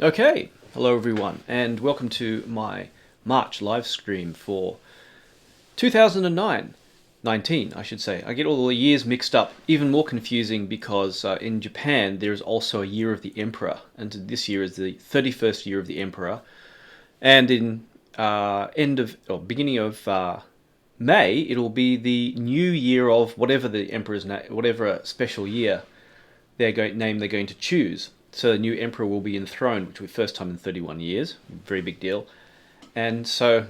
Okay, hello everyone, and welcome to my March live stream for 2009. 19, I should say. I get all the years mixed up, even more confusing because in Japan there is also a year of the Emperor, and this year is the 31st year of the Emperor. And in beginning of May, it'll be the new year of whatever the Emperor's whatever special year they're going to choose. So the new emperor will be enthroned, which will be first time in 31 years. Very big deal. And so,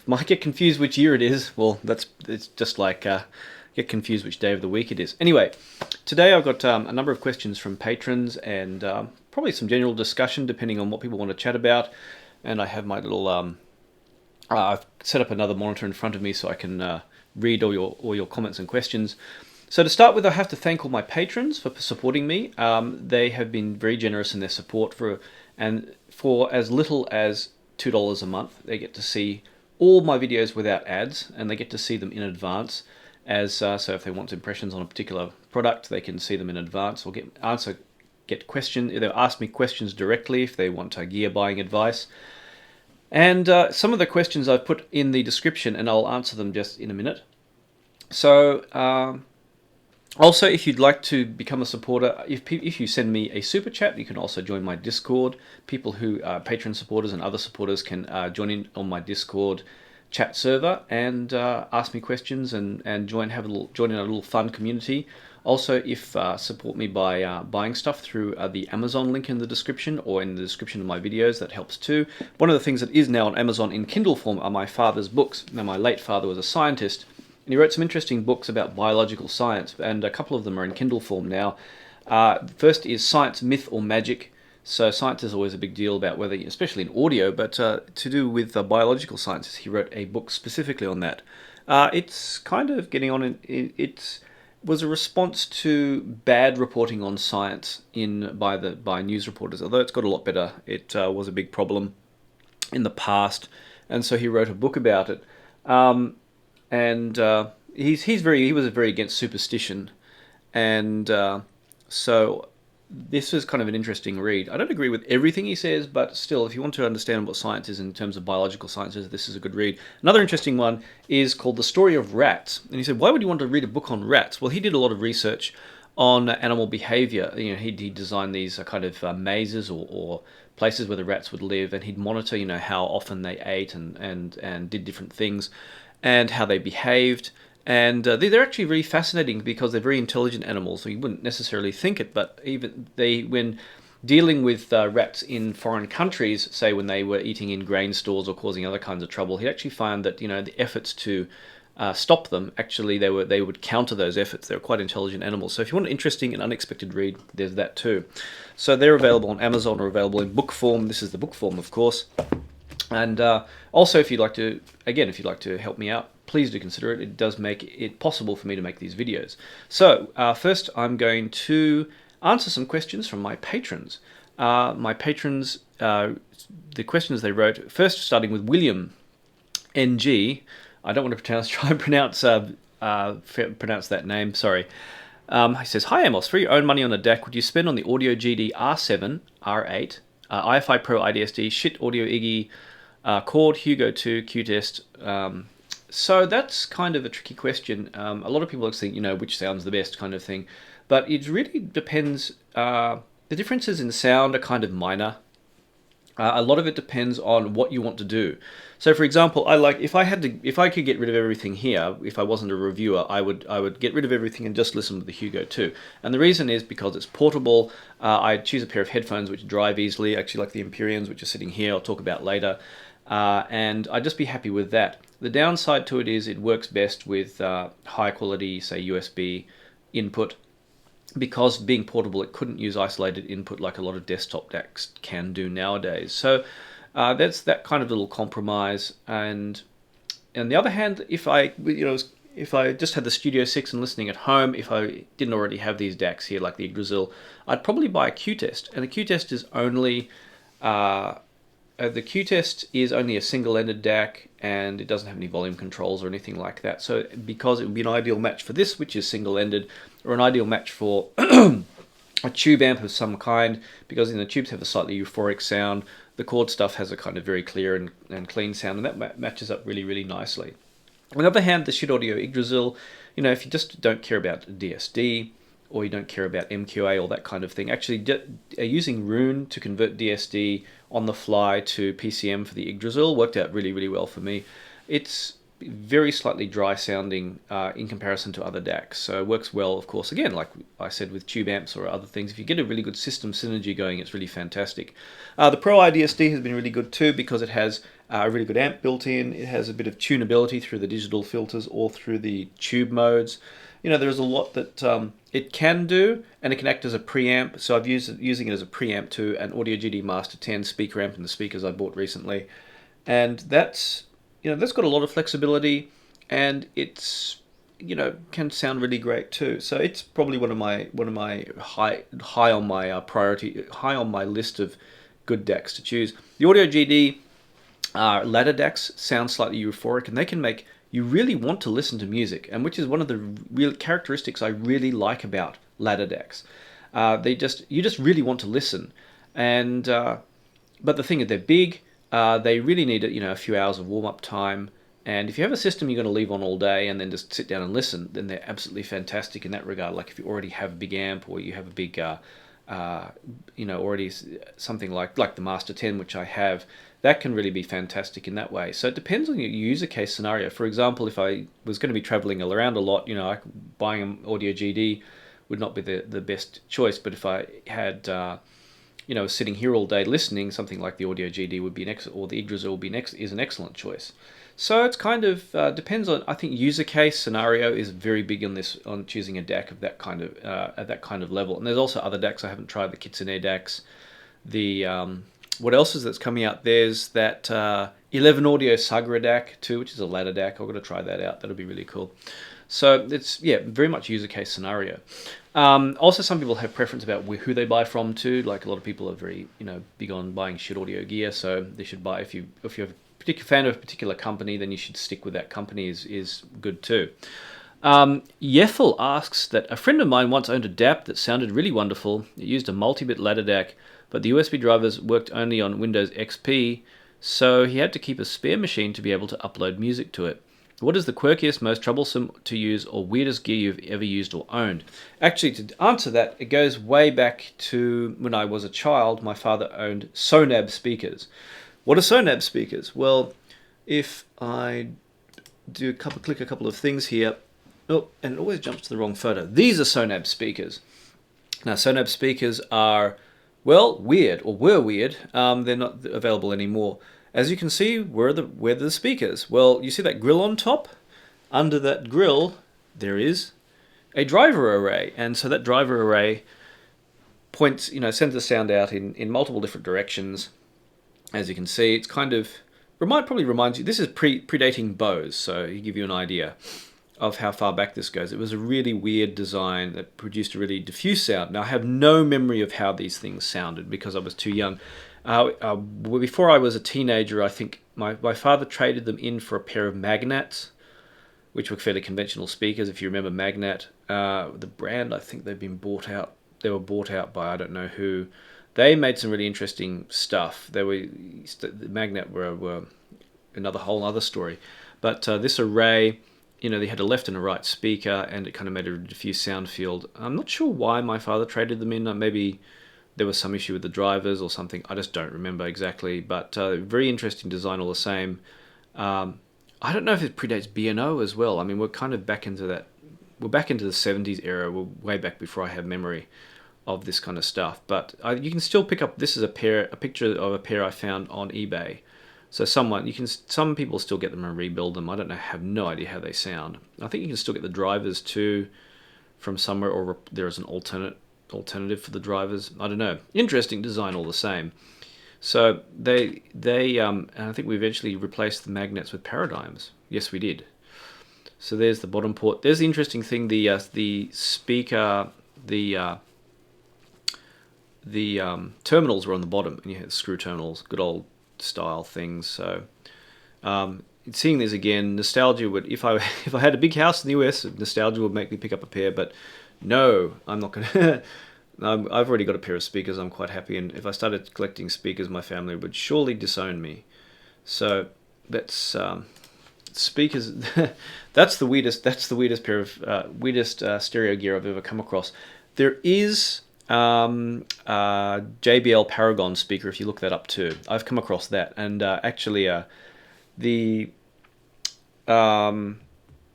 might get confused which year it is. Well, it's just like get confused which day of the week it is. Anyway, today I've got a number of questions from patrons and probably some general discussion depending on what people want to chat about. And I have my little I've set up another monitor in front of me so I can read all your comments and questions. So to start with, I have to thank all my patrons for supporting me. They have been very generous in their support for as little as $2 a month. They get to see all my videos without ads, and they get to see them in advance. So if they want impressions on a particular product, they can see them in advance or get questions. They'll ask me questions directly if they want gear buying advice. And some of the questions I've put in the description, and I'll answer them just in a minute. So. Also, if you'd like to become a supporter, if you send me a super chat, you can also join my Discord. People who are patron supporters and other supporters can join in on my Discord chat server and ask me questions and join in a little fun community. Also, if support me by buying stuff through the Amazon link in the description or in the description of my videos, that helps too. One of the things that is now on Amazon in Kindle form are my father's books. Now, my late father was a scientist. And he wrote some interesting books about biological science, and a couple of them are in Kindle form now. First is Science, Myth or Magic. So science is always a big deal about whether, especially in audio, but to do with biological sciences, he wrote a book specifically on that. It's kind of getting on, it was a response to bad reporting on science by news reporters, although it's got a lot better. It was a big problem in the past, and so he wrote a book about it. And he was very against superstition, and so this is kind of an interesting read. I don't agree with everything he says, but still, if you want to understand what science is in terms of biological sciences, this is a good read. Another interesting one is called The Story of Rats, and he said, why would you want to read a book on rats? Well, he did a lot of research on animal behavior. You know, he designed these kind of mazes or places where the rats would live, and he'd monitor, how often they ate and did different things, and how they behaved. And they're actually really fascinating because they're very intelligent animals. So you wouldn't necessarily think it, but when dealing with rats in foreign countries, say when they were eating in grain stores or causing other kinds of trouble, he actually found that the efforts to stop them, actually they would counter those efforts. They're quite intelligent animals. So if you want an interesting and unexpected read, there's that too. So they're available on Amazon or available in book form. This is the book form, of course. And also, if you'd like to help me out, please do consider it. It does make it possible for me to make these videos. So first, I'm going to answer some questions from my patrons. My patrons, the questions they wrote, first starting with William NG. I don't want to try and pronounce that name. Sorry. He says, "Hi Amos, for your own money on a DAC, would you spend on the Audio GD R7, R8, iFi Pro iDSD, Schiit Yggy, Chord Hugo 2, Qutest?" So that's kind of a tricky question. A lot of people think, which sounds the best kind of thing. But it really depends. The differences in sound are kind of minor. A lot of it depends on what you want to do. So, for example, if I could get rid of everything here, if I wasn't a reviewer, I would get rid of everything and just listen with the Hugo 2. And the reason is because it's portable. I choose a pair of headphones which drive easily, actually like the Empyreans, which are sitting here. I'll talk about later. And I'd just be happy with that. The downside to it is it works best with high quality, say USB input. Because being portable, it couldn't use isolated input like a lot of desktop DACs can do nowadays. So that's that kind of little compromise. And on the other hand, if I just had the Studio 6 and listening at home, if I didn't already have these DACs here like the Yggdrasil, I'd probably buy a Qutest. And the Qutest is only a single-ended DAC, and it doesn't have any volume controls or anything like that. So because it would be an ideal match for this, which is single-ended, or an ideal match for a tube amp of some kind, because the tubes have a slightly euphoric sound. The Chord stuff has a kind of very clear and clean sound, and that matches up really, really nicely. On the other hand, the Schiit Audio Yggdrasil, if you just don't care about DSD, or you don't care about MQA or that kind of thing, actually using Rune to convert DSD on the fly to PCM for the Yggdrasil worked out really, really well for me. It's very slightly dry sounding in comparison to other DACs, so it works well, of course, again, like I said, with tube amps or other things. If you get a really good system synergy going, it's really fantastic. The Pro iDSD has been really good too, because it has a really good amp built in. It has a bit of tunability through the digital filters or through the tube modes. There's a lot that it can do, and it can act as a preamp. So I've using it as a preamp to an Audio GD Master 10 speaker amp and the speakers I bought recently, and that's got a lot of flexibility, and it's can sound really great too. So it's probably one of my high on my list of good DACs to choose. The Audio GD ladder DACs sound slightly euphoric, and they can make you really want to listen to music, and which is one of the real characteristics I really like about ladder DACs. You just really want to listen, and but the thing is they're big. They really need a few hours of warm-up time, and if you have a system you're going to leave on all day and then just sit down and listen, then they're absolutely fantastic in that regard. Like if you already have a big amp, or you have a big already something like the Master 10, which I have, that can really be fantastic in that way. So it depends on your user case scenario. For example, if I was going to be traveling around a lot, buying an Audio GD would not be the best choice. But if I had sitting here all day listening, something like the Audio GD would be or the Yggdrasil is an excellent choice. So it's kind of depends on. I think user case scenario is very big on choosing a DAC of that kind of at that kind of level. And there's also other DACs I haven't tried, the Kitsune DACs. The what else is that's coming out? There's that 11 Audio Sagra DAC too, which is a ladder DAC. I've got to try that out. That'll be really cool. So it's very much user case scenario. Also, some people have preference about who they buy from too. Like a lot of people are very big on buying Schiit audio gear, so they should buy if you're a particular fan of a particular company, then you should stick with that company. Is good too. Yethal asks that a friend of mine once owned a DAP that sounded really wonderful. It used a multibit ladder DAC, but the USB drivers worked only on Windows XP, so he had to keep a spare machine to be able to upload music to it. What is the quirkiest, most troublesome to use, or weirdest gear you've ever used or owned? Actually, to answer that, it goes way back to when I was a child. My father owned Sonab speakers. What are Sonab speakers? Well, if I click a couple of things here, and it always jumps to the wrong photo. These are Sonab speakers. Now, Sonab speakers are, weird, or were weird. They're not available anymore. As you can see, where are the speakers? Well, you see that grill on top? Under that grill, there is a driver array. And so that driver array sends the sound out in multiple different directions. As you can see, it's kind of, probably reminds you, this is predating Bose, so you give you an idea of how far back this goes. It was a really weird design that produced a really diffuse sound. Now, I have no memory of how these things sounded because I was too young. Before I was a teenager, I think my father traded them in for a pair of Magnats, which were fairly conventional speakers. If you remember Magnat, the brand, I think they've been bought out. They were bought out by I don't know who. They made some really interesting stuff. The Magnat were another whole other story. But this array, they had a left and a right speaker, and it kind of made a diffuse sound field. I'm not sure why my father traded them in. Maybe there was some issue with the drivers or something. I just don't remember exactly. But very interesting design all the same. I don't know if it predates B&O as well. I mean, we're kind of back into that. We're back into the 70s era. We're way back before I have memory of this kind of stuff. But you can still pick up. This is a picture of a pair I found on eBay. So some people still get them and rebuild them. I have no idea how they sound. I think you can still get the drivers too from somewhere, or there is an alternative for the drivers. I don't know. Interesting design all the same. So they and I think we eventually replaced the magnets with paradigms. Yes, we did. So there's the bottom port. There's the interesting thing. The speaker, the terminals were on the bottom, and you had screw terminals, good old style things. So seeing these again, nostalgia would, if I had a big house in the US, nostalgia would make me pick up a pair. But no, I'm not gonna. I've already got a pair of speakers. I'm quite happy, and if I started collecting speakers, my family would surely disown me. So that's speakers. That's the weirdest. That's the weirdest pair of weirdest stereo gear I've ever come across. There is JBL Paragon speaker. If you look that up too, I've come across that, and actually the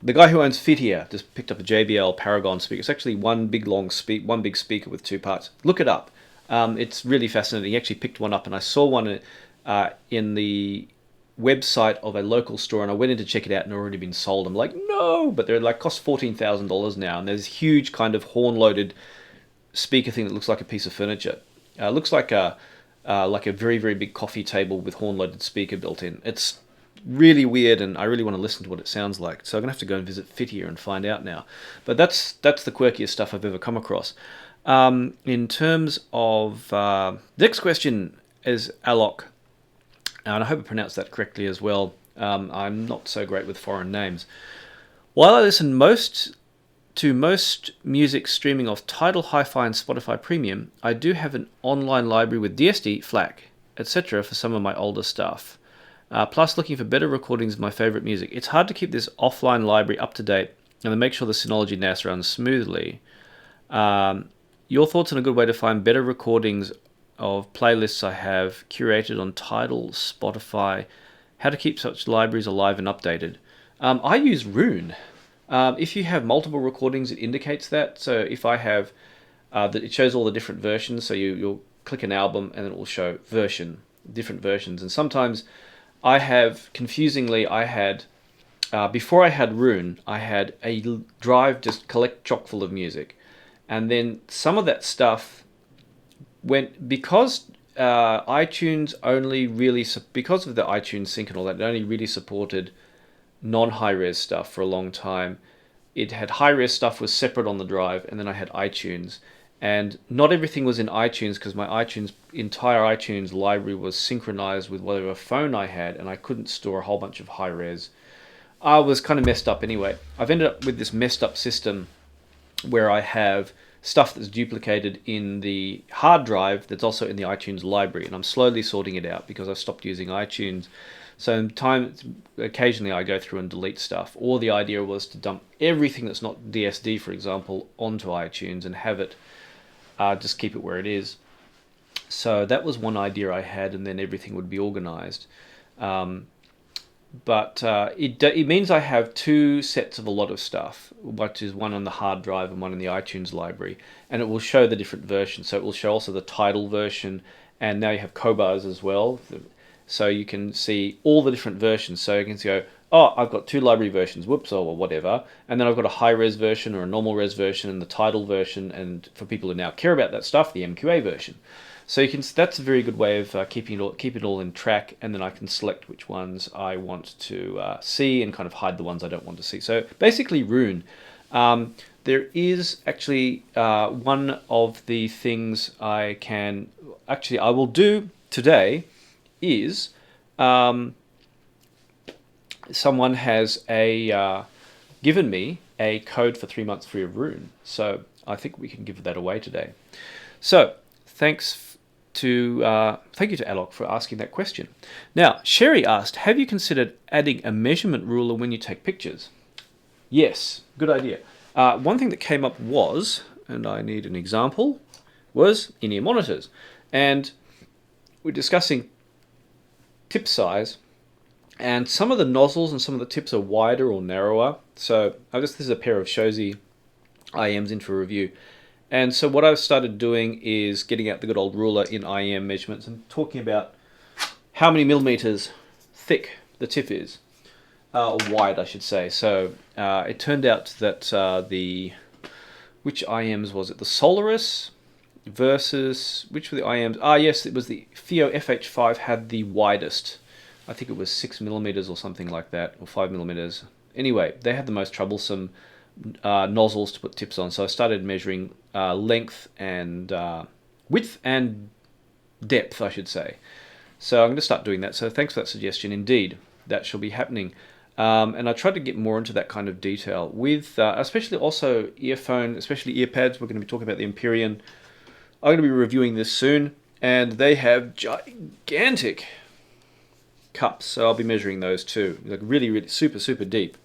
the guy who owns Fitia just picked up a JBL Paragon speaker. It's actually one big speaker with two parts. Look it up. It's really fascinating. He actually picked one up, and I saw one in the website of a local store, and I went in to check it out, and it had already been sold. I'm like, no, but they're like cost $14,000 now, and there's this huge kind of horn-loaded speaker thing that looks like a piece of furniture. Looks like a very, very big coffee table with horn-loaded speaker built in. It's really weird, and I really want to listen to what it sounds like. So I'm gonna have to go and visit Fitia and find out now. But that's the quirkiest stuff I've ever come across. In terms of the next question is Alok, and I hope I pronounced that correctly as well. I'm not so great with foreign names. While I listen to most music streaming off Tidal, Hi-Fi, and Spotify Premium, I do have an online library with DSD, FLAC, etc. for some of my older stuff. Plus looking for better recordings of my favourite music. It's hard to keep this offline library up to date and to make sure the Synology NAS runs smoothly. Your thoughts on a good way to find better recordings of playlists I have curated on Tidal, Spotify, how to keep such libraries alive and updated. I use Rune. If you have multiple recordings, it indicates that. So if I have, it shows all the different versions. So you'll click an album and it will show different versions. And sometimes I have, confusingly, before I had Rune, I had a drive just chock full of music. And then some of that stuff went, because iTunes only really, because of the iTunes sync and all that, it only really supported non-high-res stuff for a long time. It had high-res stuff was separate on the drive, and then I had iTunes. And not everything was in iTunes because my entire iTunes library was synchronized with whatever phone I had, and I couldn't store a whole bunch of high-res. I was kind of messed up anyway. I've ended up with this messed up system where I have stuff that's duplicated in the hard drive that's also in the iTunes library, and I'm slowly sorting it out because I've stopped using iTunes. So occasionally I go through and delete stuff. Or the idea was to dump everything that's not DSD, for example, onto iTunes and have it, just keep it where it is. So that was one idea I had, and then everything would be organized. But it means I have two sets of a lot of stuff, which is one on the hard drive and one in the iTunes library, and it will show the different versions. So it will show also the Tidal version, and now you have Cobars as well. So you can see all the different versions. So you can go, oh, I've got two library versions, whoops, or whatever, and then I've got a high-res version or a normal res version and the Tidal version, and for people who now care about that stuff, the MQA version. So you can. That's a very good way of keeping it all in track, and then I can select which ones I want to see and kind of hide the ones I don't want to see. So basically, Rune. There is actually one of the things I will do today is someone has given me a code for 3 months free of Rune. So I think we can give that away today. So thank you to Alok for asking that question. Now, Sherry asked, have you considered adding a measurement ruler when you take pictures? Yes, good idea. One thing that came up was, and I need an example, was in-ear monitors. And we're discussing tip size, and some of the nozzles and some of the tips are wider or narrower. So this is a pair of Shozy IEMs in for review. And so what I've started doing is getting out the good old ruler in IEM measurements and talking about how many millimeters thick the tip is, or wide I should say. So it turned out that which IEMs was it? The Solaris versus, which were the IEMs? Yes, it was the Theo FH5 had the widest. I think it was 6 millimeters or something like that, or 5 millimeters. Anyway, they had the most troublesome nozzles to put tips on. So I started measuring length and width and depth, I should say. So I'm going to start doing that. So thanks for that suggestion. Indeed, that shall be happening. And I tried to get more into that kind of detail with, especially also earphone, especially earpads. We're going to be talking about the Empyrean I'm going to be reviewing this soon, and they have gigantic cups, so I'll be measuring those too, like really, really super deep.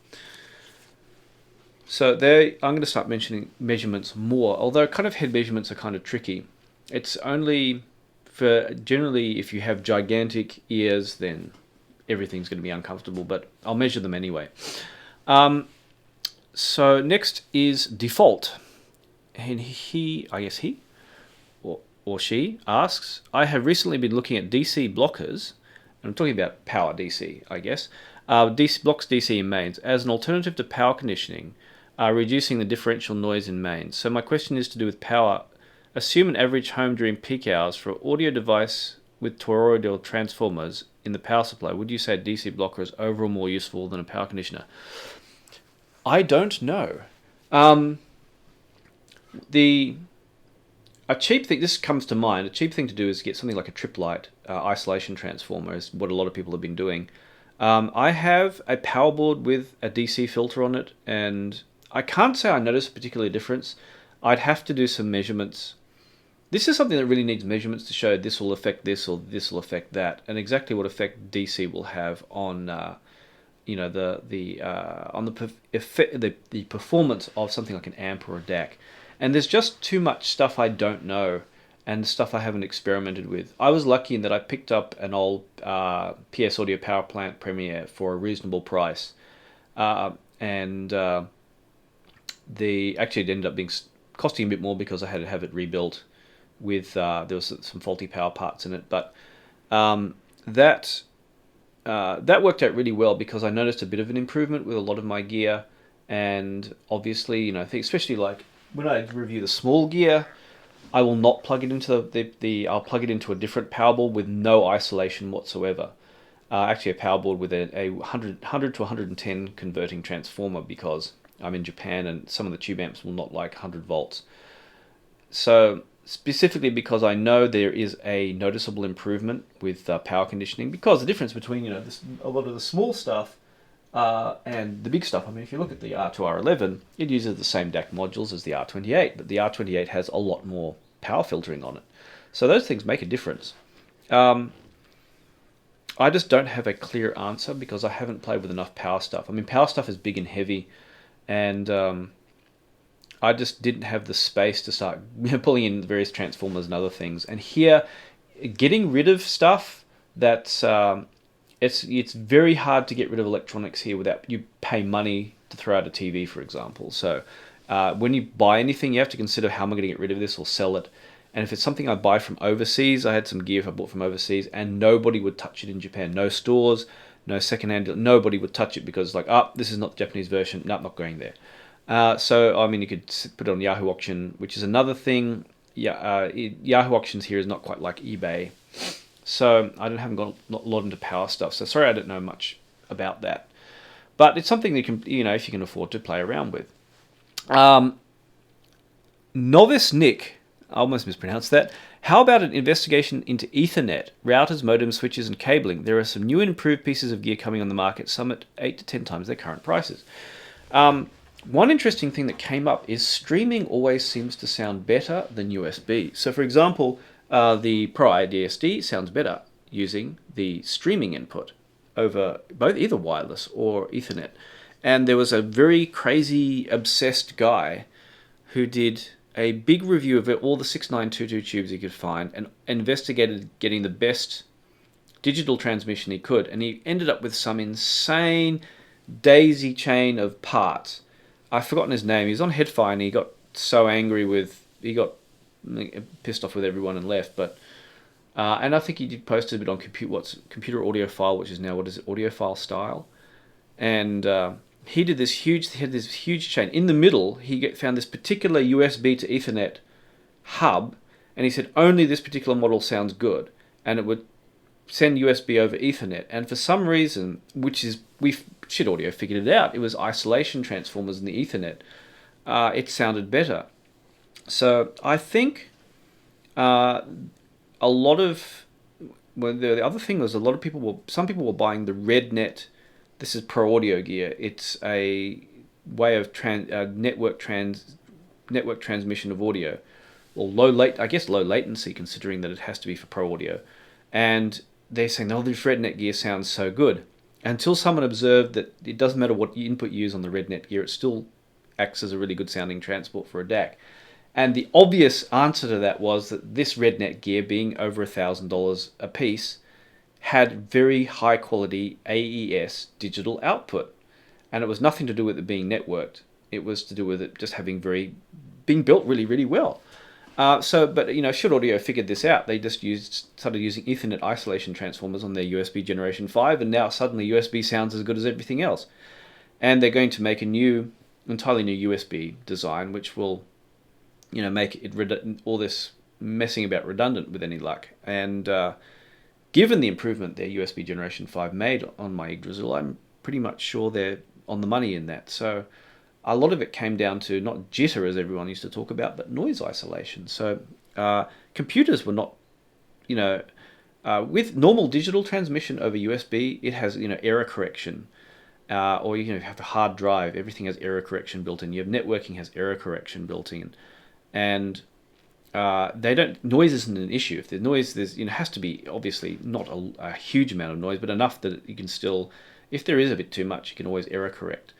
So I'm going to start mentioning measurements more, although kind of head measurements are kind of tricky. It's only for generally if you have gigantic ears, then everything's going to be uncomfortable, but I'll measure them anyway. So next is Default, and I guess he or she asks, I have recently been looking at DC blockers, and I'm talking about power DC, I guess, DC blocks DC in mains as an alternative to power conditioning, reducing the differential noise in mains. So my question is to do with power. Assume an average home during peak hours for an audio device with toroidal transformers in the power supply. Would you say a DC blocker is overall more useful than a power conditioner? I don't know. A cheap thing, this comes to mind, a cheap thing to do is get something like a trip light isolation transformer, is what a lot of people have been doing. I have a power board with a DC filter on it, and I can't say I notice a particular difference. I'd have to do some measurements. This is something that really needs measurements to show this will affect this or this will affect that, and exactly what effect DC will have on the performance of something like an amp or a DAC. And there's just too much stuff I don't know and stuff I haven't experimented with. I was lucky in that I picked up an old PS Audio Power Plant Premiere for a reasonable price, and it ended up costing a bit more because I had to have it rebuilt with there was some faulty power parts in it, but that worked out really well because I noticed a bit of an improvement with a lot of my gear, and obviously, especially like when I review the small gear, I will not plug it into I'll plug it into a different power board with no isolation whatsoever. Actually, a power board with a 100 to 110 converting transformer, because I'm in Japan and some of the tube amps will not like 100 volts. So specifically because I know there is a noticeable improvement with power conditioning, because the difference between a lot of the small stuff and the big stuff. I mean, if you look at the R2 R11, it uses the same DAC modules as the R28, but the R28 has a lot more power filtering on it. So those things make a difference. I just don't have a clear answer because I haven't played with enough power stuff. I mean, power stuff is big and heavy, and I just didn't have the space to start pulling in various transformers and other things. And here, getting rid of stuff that's it's very hard to get rid of electronics here without you pay money to throw out a TV, for example. So when you buy anything, you have to consider, how am I going to get rid of this or sell it? And if it's something I buy from overseas, I had some gear I bought from overseas, and nobody would touch it in Japan. No stores, no secondhand, nobody would touch it because this is not the Japanese version. No, I'm not going there. So, I mean, you could put it on Yahoo Auction, which is another thing. Yahoo Auctions here is not quite like eBay. So I haven't got a lot into power stuff. So sorry I don't know much about that. But it's something that can, if you can afford to play around with. Novice Nick, I almost mispronounced that. How about an investigation into Ethernet, routers, modems, switches, and cabling? There are some new and improved pieces of gear coming on the market, some at 8 to 10 times their current prices. One interesting thing that came up is streaming always seems to sound better than USB. So for example, the Pro iDSD sounds better using the streaming input over either wireless or Ethernet. And there was a very crazy, obsessed guy who did a big review of all the 6922 tubes he could find and investigated getting the best digital transmission he could. And he ended up with some insane daisy chain of parts. I've forgotten his name. He was on Headphone and he got so angry he got pissed off with everyone and left. But and I think he did post a bit on Computer Audiophile, which is now, what is it, Audiophile Style. And he had this huge chain. In the middle, he found this particular USB to Ethernet hub, and he said only this particular model sounds good, and it would send USB over Ethernet. And for some reason, Schiit Audio figured it out. It was isolation transformers in the Ethernet. It sounded better. So I think the other thing was some people were buying the RedNet. This is Pro Audio gear. It's a way of network transmission of audio, or I guess low latency, considering that it has to be for pro audio. And they're saying, oh, this RedNet gear sounds so good. Until someone observed that it doesn't matter what input you use on the RedNet gear, it still acts as a really good sounding transport for a DAC. And the obvious answer to that was that this RedNet gear, being over $1,000 a piece, had very high quality AES digital output. And it was nothing to do with it being networked. It was to do with it just being built really, really well. But Schiit Audio figured this out. They just started using Ethernet isolation transformers on their USB Generation 5, and now suddenly USB sounds as good as everything else. And they're going to make entirely new USB design, which will, make it all this messing about redundant with any luck. And given the improvement their USB Generation 5 made on my Yggdrasil, I'm pretty much sure they're on the money in that. So a lot of it came down to not jitter, as everyone used to talk about, but noise isolation. So computers were not, with normal digital transmission over USB, it has, error correction. Or you have a hard drive, everything has error correction built in. You have networking has error correction built in. And noise isn't an issue. If there's noise, has to be obviously not a huge amount of noise, but enough that you can still, if there is a bit too much, you can always error correct.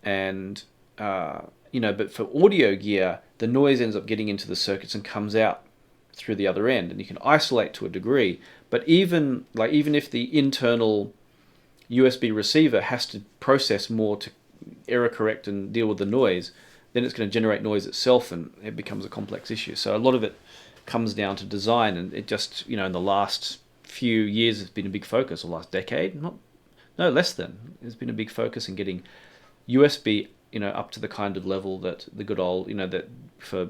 And but for audio gear, the noise ends up getting into the circuits and comes out through the other end, and you can isolate to a degree. But even if the internal USB receiver has to process more to error correct and deal with the noise, then it's going to generate noise itself, and it becomes a complex issue. So a lot of it comes down to design, and it just, in the last few years, it's been a big focus, or last decade, no less than, there's been a big focus in getting USB, up to the kind of level that the good old, that for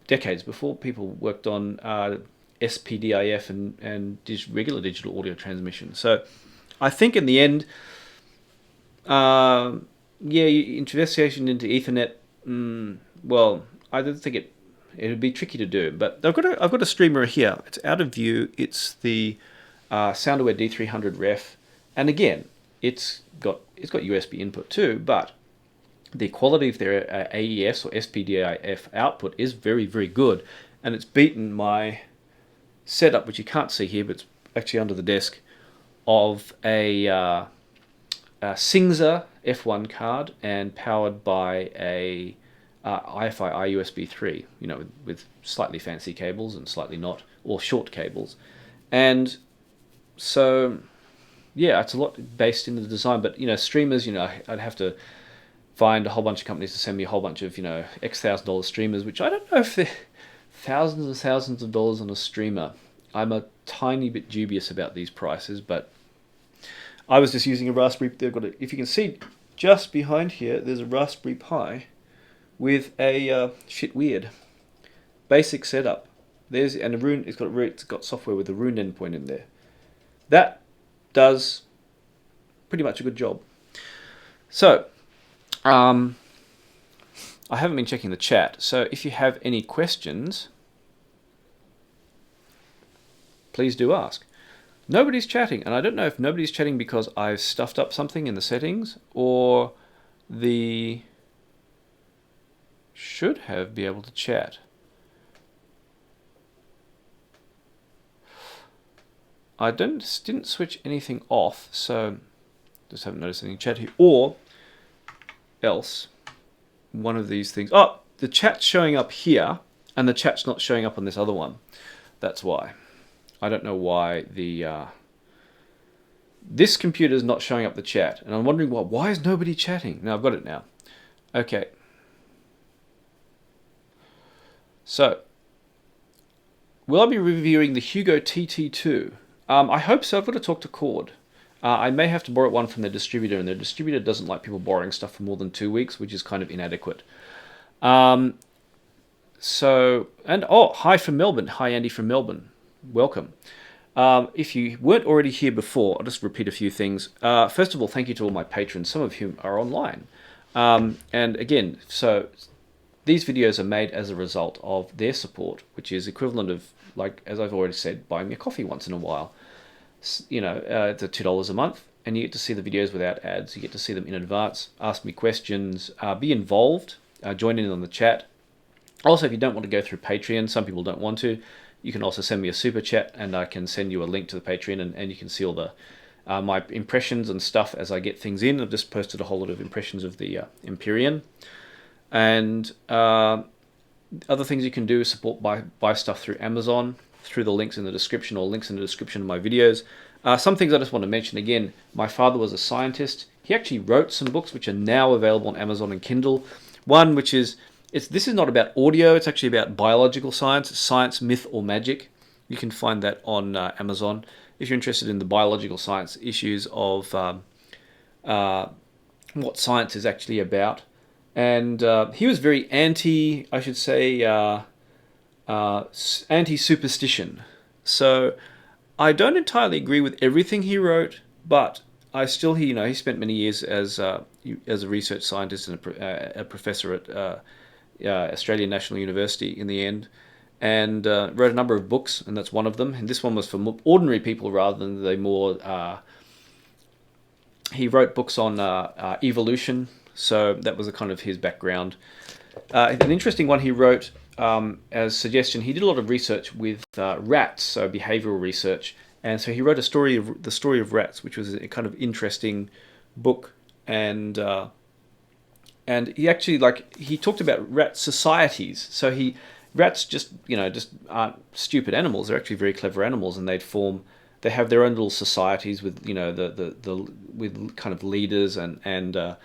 decades before, people worked on SPDIF and regular digital audio transmission. So I think in the end, investigation into Ethernet, well, I don't think it would be tricky to do. But I've got a streamer here. It's out of view. It's the SoundAware D300 Ref, and again, it's got USB input too, but the quality of their AES or SPDIF output is very, very good, and it's beaten my setup, which you can't see here, but it's actually under the desk, of a Singza F1 card and powered by a iFi iUSB 3, with slightly fancy cables and slightly not, or short cables. And so, yeah, it's a lot based in the design, but, streamers, I'd have to find a whole bunch of companies to send me a whole bunch of, X $1,000 streamers, which I don't know if they're thousands and thousands of dollars on a streamer. I'm a tiny bit dubious about these prices, but I was just using a Raspberry. If you can see just behind here, there's a Raspberry Pi with a shit weird basic setup. And a Roon. It's got software with a Roon endpoint in there. That does pretty much a good job. So, I haven't been checking the chat. So if you have any questions, please do ask. Nobody's chatting, and I don't know if nobody's chatting because I've stuffed up something in the settings, or should have be able to chat. I didn't switch anything off, so just haven't noticed anything chat here, or else one of these things. Oh, the chat's showing up here, and the chat's not showing up on this other one. That's why. I don't know why this computer is not showing up the chat, and I'm wondering why is nobody chatting? Now I've got it now. Okay. So, will I be reviewing the Hugo TT2? I hope so. I've got to talk to Chord. I may have to borrow one from their distributor, and their distributor doesn't like people borrowing stuff for more than 2 weeks, which is kind of inadequate. Hi from Melbourne. Hi, Andy from Melbourne. Welcome. If you weren't already here before, I'll just repeat a few things. First of all, thank you to all my patrons, some of whom are online. And again, so these videos are made as a result of their support, which is equivalent of, like, as I've already said, buying me a coffee once in a while. It's $2 a month, and you get to see the videos without ads. You get to see them in advance, ask me questions, be involved, join in on the chat. Also, if you don't want to go through Patreon, some people don't want to, you can also send me a super chat, and I can send you a link to the Patreon, and you can see all the my impressions and stuff as I get things in. I've just posted a whole lot of impressions of the Empyrean. And other things you can do is support buy stuff through Amazon, through the links in the description, or links in the description of my videos. Some things I just want to mention again. My father was a scientist. He actually wrote some books which are now available on Amazon and Kindle. One which is, this is not about audio, it's actually about biological science, science, myth, or magic. You can find that on Amazon if you're interested in the biological science issues of what science is actually about. And he was very anti-superstition. So I don't entirely agree with everything he wrote, but I still, he spent many years as a research scientist and a professor at Australian National University in the end, and wrote a number of books, and that's one of them. And this one was for ordinary people rather than the more... he wrote books on evolution, so that was a kind of his background. An interesting one he wrote as suggestion, he did a lot of research with rats, so behavioral research, and so he wrote the story of rats, which was a kind of interesting book, and he actually he talked about rat societies. So rats just aren't stupid animals; they're actually very clever animals, and they have their own little societies with with kind of leaders and the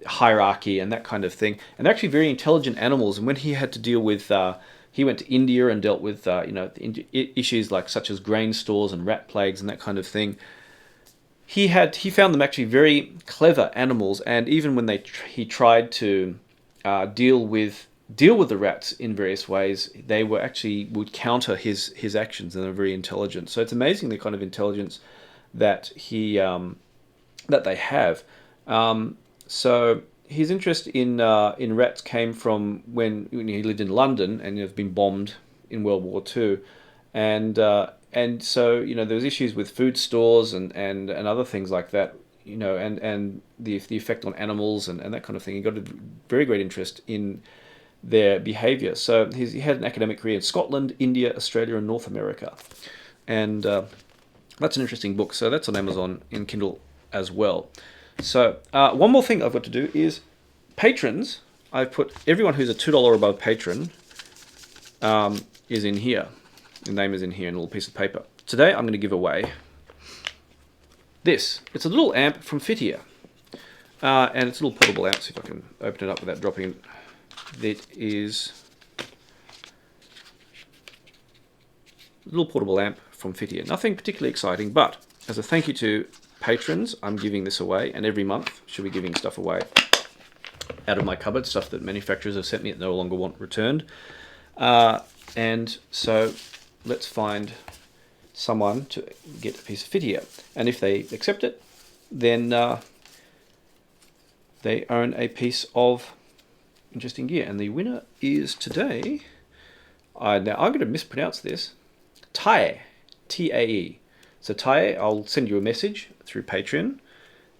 hierarchy and that kind of thing. And they're actually very intelligent animals. And when he had to deal with, he went to India and dealt with issues such as grain stores and rat plagues and that kind of thing. He found them actually very clever animals. And even when he tried to deal with the rats in various ways, they would counter his actions, and they're very intelligent. So it's amazing the kind of intelligence that that they have. So his interest in rats came from when he lived in London and has been bombed in World War II, and so there was issues with food stores and other things like that, and the effect on animals and that kind of thing. He got a very great interest in their behaviour. So he had an academic career in Scotland, India, Australia, and North America, and that's an interesting book. So that's on Amazon in Kindle as well. So one more thing I've got to do is patrons. I've put everyone who's a $2 or above patron is in here. The name is in here in a little piece of paper. Today I'm going to give away this. It's a little amp from Fittier. And it's a little portable amp, see if I can open it up without dropping it. It is a little portable amp from Fittier. Nothing particularly exciting, but as a thank you to patrons, I'm giving this away, and every month should be giving stuff away out of my cupboard, stuff that manufacturers have sent me that no longer want returned. And so let's find someone to get a piece of Fittier, and if they accept it, then they own a piece of interesting gear. And the winner is today, now I'm going to mispronounce this, Tae, T-A-E. So Tae, I'll send you a message through Patreon,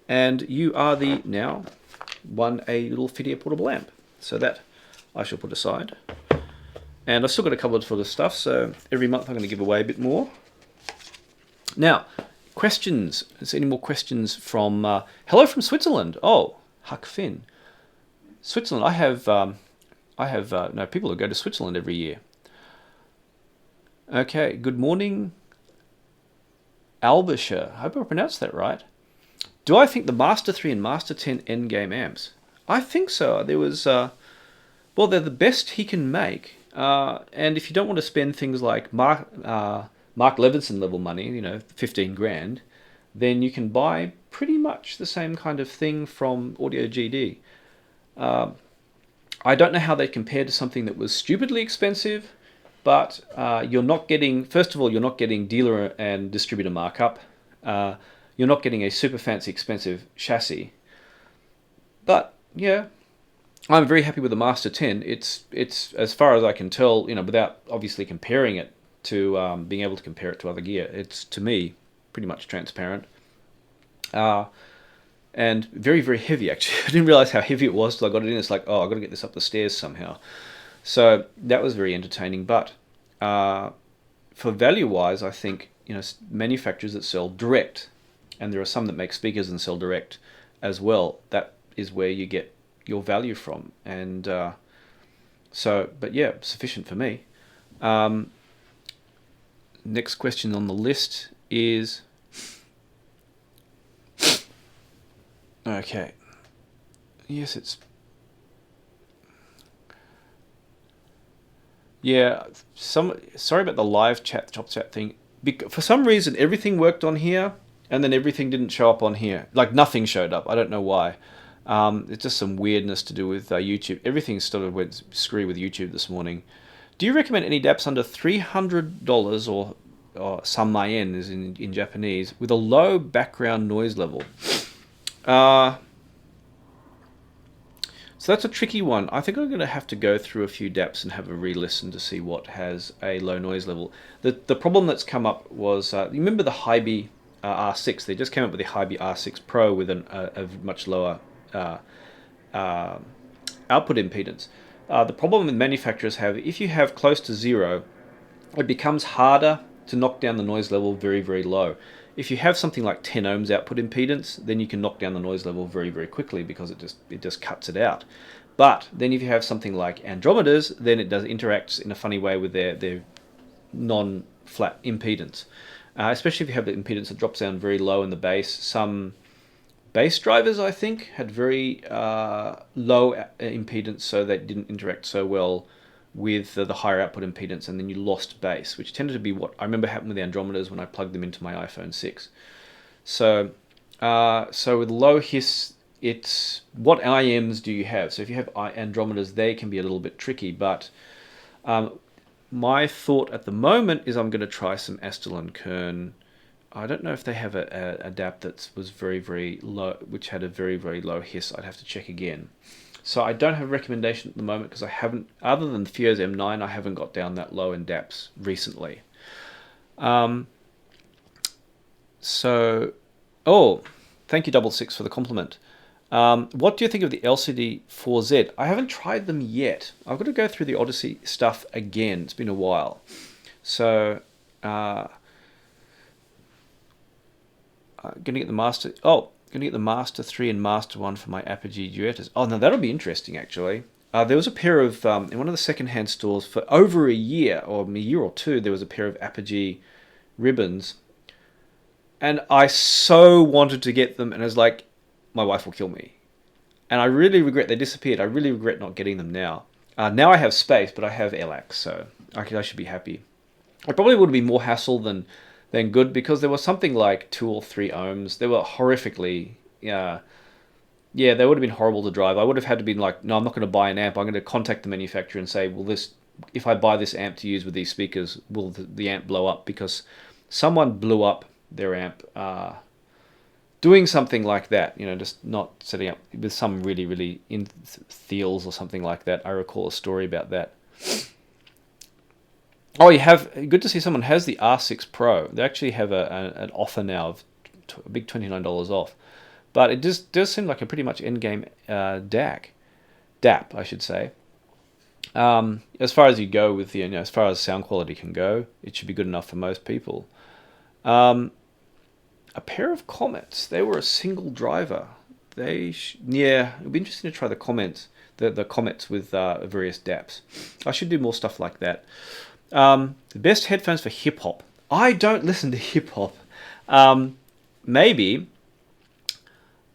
and you are now won a little Fittier portable amp. So that I shall put aside. And I've still got a couple of for this stuff, so every month I'm going to give away a bit more. Now, questions. Is there any more questions from... hello from Switzerland. Oh, Huck Finn. Switzerland, I have people who go to Switzerland every year. Okay, good morning, Albisher. I hope I pronounced that right. Do I think the Master 3 and Master 10 endgame amps? I think so. There was, well, they're the best he can make. And if you don't want to spend things like Mark Levinson level money, 15 grand, then you can buy pretty much the same kind of thing from Audio GD. I don't know how they compare to something that was stupidly expensive, but you're not getting, first of all, you're not getting dealer and distributor markup. You're not getting a super fancy expensive chassis. But yeah, I'm very happy with the Master 10. It's as far as I can tell, without obviously comparing it to being able to compare it to other gear. It's, to me, pretty much transparent. And very, very heavy, actually. I didn't realize how heavy it was till I got it in. It's like, oh, I've got to get this up the stairs somehow. So that was very entertaining. But for value-wise, I think manufacturers that sell direct, and there are some that make speakers and sell direct as well. That is where you get your value from. And but yeah, sufficient for me. Next question on the list is okay. Yes, it's yeah. Sorry about the live chat, top chat thing. For some reason, everything worked on here, and then everything didn't show up on here. Like nothing showed up. I don't know why. It's just some weirdness to do with YouTube. Everything started went screwy with YouTube this morning. Do you recommend any dApps under $300 or sanmayen is in Japanese with a low background noise level? So that's a tricky one. I think I'm going to have to go through a few dApps and have a re-listen to see what has a low noise level. The problem that's come up was, you remember the Hybie R6? They just came up with the Hybie R6 Pro with a much lower output impedance. The problem with manufacturers have, if you have close to zero, it becomes harder to knock down the noise level very, very low. If you have something like 10 ohms output impedance, then you can knock down the noise level very, very quickly because it just cuts it out. But then if you have something like Andromedas, then it interacts in a funny way with their non-flat impedance. Especially if you have the impedance that drops down very low in the bass. Some bass drivers, I think, had very low impedance, so they didn't interact so well with the higher output impedance, and then you lost bass, which tended to be what I remember happened with the Andromedas when I plugged them into my iPhone 6. So with low hiss, it's what IMs do you have? So if you have Andromedas, they can be a little bit tricky, but my thought at the moment is I'm going to try some Astel and Kern. I don't know if they have a DAP that was very, very low, which had a very, very low hiss. I'd have to check again. So I don't have a recommendation at the moment because I haven't, other than the Fios M9, I haven't got down that low in DAPs recently. Thank you, Double Six, for the compliment. What do you think of the LCD 4Z? I haven't tried them yet. I've got to go through the Odyssey stuff again. It's been a while. So, going to get the Master... going to get the Master 3 and Master 1 for my Apogee Duettas. Oh, no, that'll be interesting, actually. There was a pair of, in one of the second-hand stores, for over a year or two, there was a pair of Apogee ribbons. And I so wanted to get them, and I was like, my wife will kill me. And I really regret they disappeared. I really regret not getting them now. Now I have space, but I have LX, so I should be happy. It probably would be more hassle than good, because there was something like 2 or 3 ohms. They were horrifically, they would have been horrible to drive. I would have had to be like, no, I'm not going to buy an amp. I'm going to contact the manufacturer and say, well, if I buy this amp to use with these speakers, will the amp blow up? Because someone blew up their amp doing something like that, just not setting up with some really, really in Thiels or something like that. I recall a story about that. Oh, good to see someone has the R6 Pro. They actually have an offer now of a big $29 off. But it does seem like a pretty much endgame DAP, I should say. As far as you go with as far as sound quality can go, it should be good enough for most people. A pair of Comets. They were a single driver. It'd be interesting to try the Comets with various DAPs. I should do more stuff like that. The best headphones for hip hop. I don't listen to hip hop. Maybe,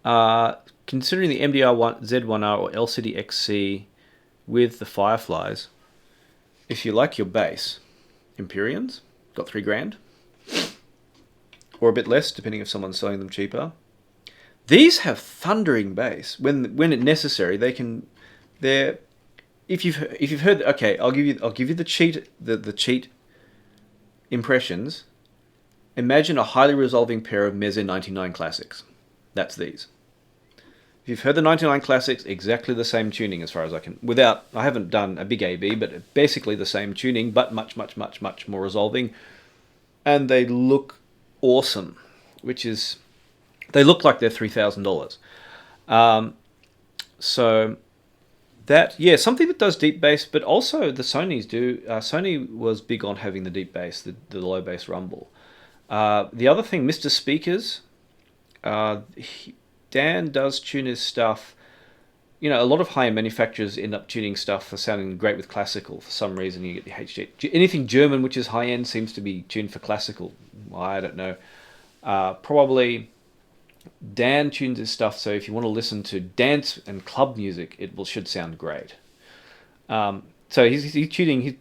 considering the MDR Z1R or LCD XC with the Fireflies, if you like your bass, Empyreans, got $3,000, or a bit less, depending if someone's selling them cheaper. These have thundering bass. When it necessary, they're. If you've heard, okay, I'll give you the cheat impressions. Imagine a highly resolving pair of Meze 99 Classics. That's these. If you've heard the 99 Classics, exactly the same tuning as far as I haven't done a big AB, but basically the same tuning, but much, much, much, much more resolving. And they look awesome, they look like they're $3,000. So Yeah, something that does deep bass, but also the Sonys do. Sony was big on having the deep bass, the low bass rumble. The other thing, Mr. Speakers, Dan does tune his stuff. You know, a lot of high-end manufacturers end up tuning stuff for sounding great with classical. For some reason, you get the HD. Anything German which is high-end seems to be tuned for classical. I don't know. Probably Dan tunes his stuff so if you want to listen to dance and club music, should sound great. So he's tuning.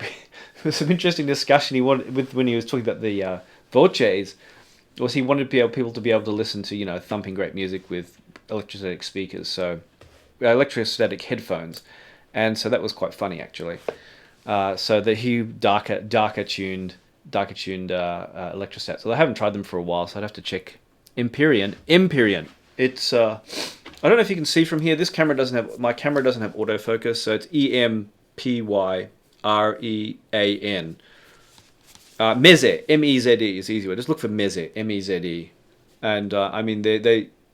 There's some interesting discussion he wanted with when he was talking about the Voces. Was he wanted people to be able to listen to thumping great music with electrostatic speakers, so electrostatic headphones, and so that was quite funny actually. So that he darker tuned electrostats. So I haven't tried them for a while, so I'd have to check Empyrean. It's I don't know if you can see from here. My camera doesn't have autofocus, so it's EMPYREAN. Meze, M-E-Z-E is easy way. Just look for Meze, M-E-Z-E, and I mean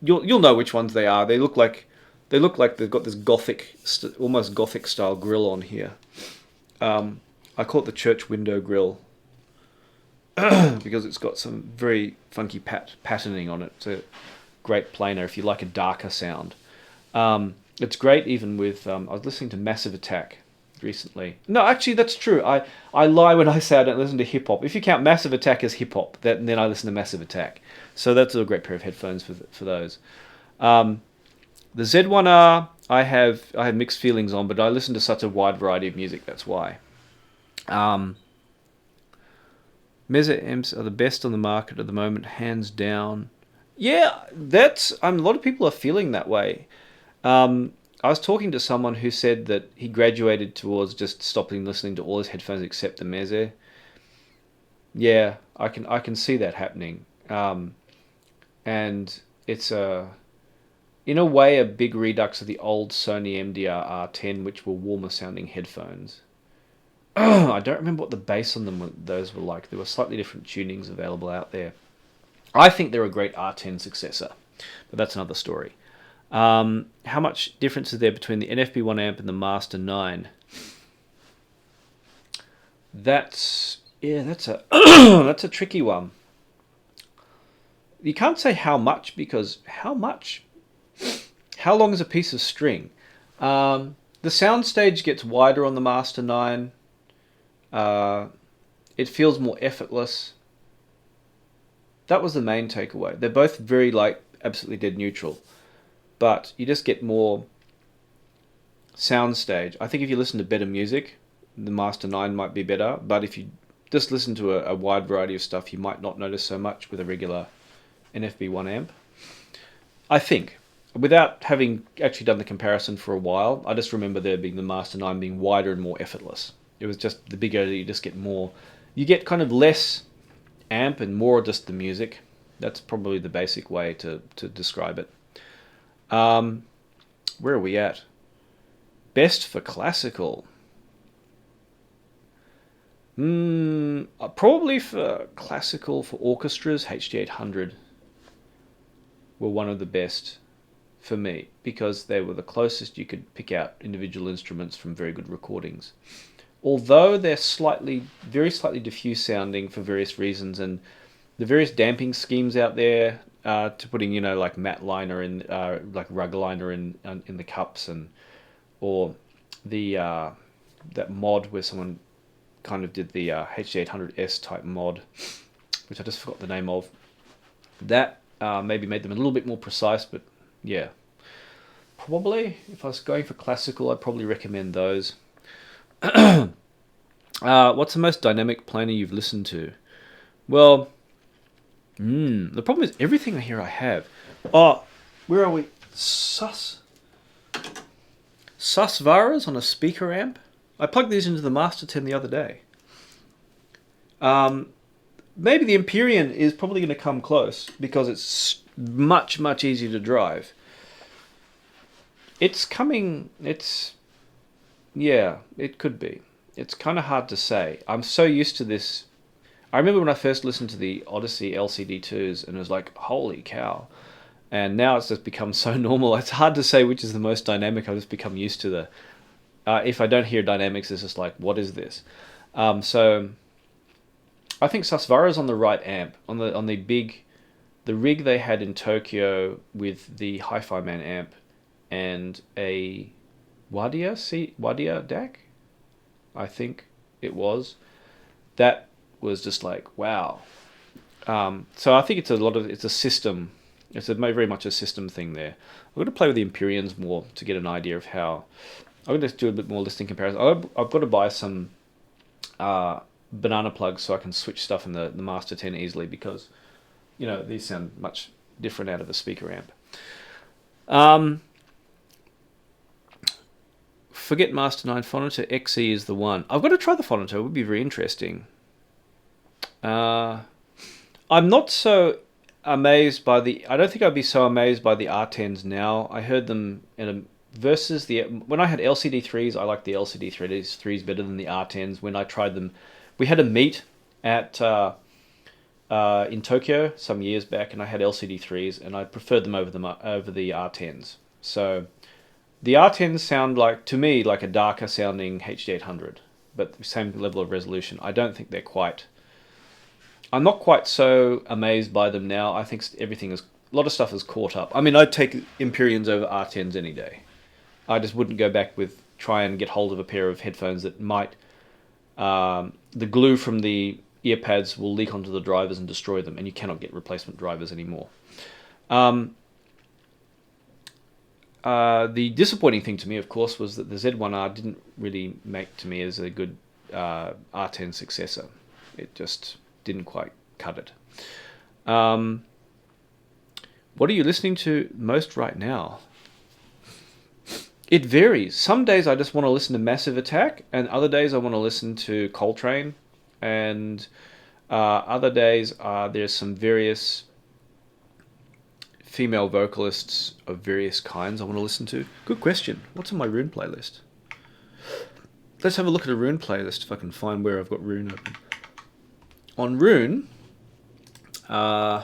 you'll know which ones they are. They look like they've got this almost gothic style grill on here. I call it the church window grill because it's got some very funky patterning on it. It's a great planer if you like a darker sound. It's great even with. I was listening to Massive Attack recently. No, actually, that's true. I lie when I say I don't listen to hip hop. If you count Massive Attack as hip hop, then I listen to Massive Attack. So that's a great pair of headphones for those. The Z1R I have mixed feelings on, but I listen to such a wide variety of music. That's why. Meze amps are the best on the market at the moment, hands down. Yeah, a lot of people are feeling that way. I was talking to someone who said that he graduated towards just stopping listening to all his headphones except the Meze. Yeah, I can see that happening. And it's in a way a big redux of the old Sony MDR R10, which were warmer sounding headphones. I don't remember what the bass on those were like. There were slightly different tunings available out there. I think they're a great R10 successor, but that's another story. How much difference is there between the NFB1 amp and the Master 9? That's a that's a tricky one. You can't say how much because how long is a piece of string? The soundstage gets wider on the Master 9. It feels more effortless. That was the main takeaway. They're both very absolutely dead neutral. But you just get more soundstage. I think if you listen to better music, the Master 9 might be better. But if you just listen to a wide variety of stuff, you might not notice so much with a regular NFB1 amp. I think. Without having actually done the comparison for a while, I just remember there being the Master 9 being wider and more effortless. It was just the bigger you just get more. You get kind of less amp and more just the music. That's probably the basic way to describe it. Where are we at? Best for classical. Probably for classical, for orchestras, HD800 were one of the best for me because they were the closest you could pick out individual instruments from very good recordings. Although they're very slightly diffuse sounding for various reasons, and the various damping schemes out there to putting like matte liner in like rug liner in the cups, or the that mod where someone kind of did the HD800S type mod, which I just forgot the name of. That maybe made them a little bit more precise, but yeah, probably if I was going for classical, I'd probably recommend those. What's the most dynamic planer you've listened to? Well, the problem is everything I have. Oh, where are we? Susvaras on a speaker amp. I plugged these into the Master 10 the other day. Maybe the Empyrean is probably going to come close because it's much, much easier to drive. It's coming. Yeah, it could be. It's kind of hard to say. I'm so used to this. I remember when I first listened to the Odyssey LCD2s and it was like, holy cow. And now it's just become so normal. It's hard to say which is the most dynamic. I've just become used to If I don't hear dynamics, it's just like, what is this? So I think Susvara's on the right amp, on the rig they had in Tokyo with the Hi-Fi Man amp and a Wadia DAC, I think it was. That was just like, wow. So I think it's a system. It's very much a system thing there. I'm going to play with the Empyreans more to get an idea of how. I'm going to do a bit more listening comparison. I've got to buy some banana plugs so I can switch stuff in the Master 10 easily, because these sound much different out of a speaker amp. Forget Master 9, Phonator XE is the one. I've got to try the Phonator. It would be very interesting. I'm not so amazed by I don't think I'd be so amazed by the R10s now. I heard them versus when I had LCD 3s, I liked the LCD 3s better than the R10s. When I tried them, we had a meet at in Tokyo some years back, and I had LCD 3s, and I preferred them over the R10s. So the R10s sound to me like a darker sounding HD800, but the same level of resolution. I don't think they're quite. I'm not quite so amazed by them now. I think a lot of stuff has caught up. I mean, I'd take Empyreans over R10s any day. I just wouldn't go back try and get hold of a pair of headphones that might, the glue from the ear pads will leak onto the drivers and destroy them, and you cannot get replacement drivers anymore. The disappointing thing to me, of course, was that the Z1R didn't really make to me as a good R10 successor. It just didn't quite cut it. What are you listening to most right now? It varies. Some days I just want to listen to Massive Attack, and other days I want to listen to Coltrane, and other days there's some various female vocalists of various kinds I want to listen to. Good question. What's on my Rune playlist? Let's have a look at a Rune playlist if I can find where I've got Rune open. On Rune, I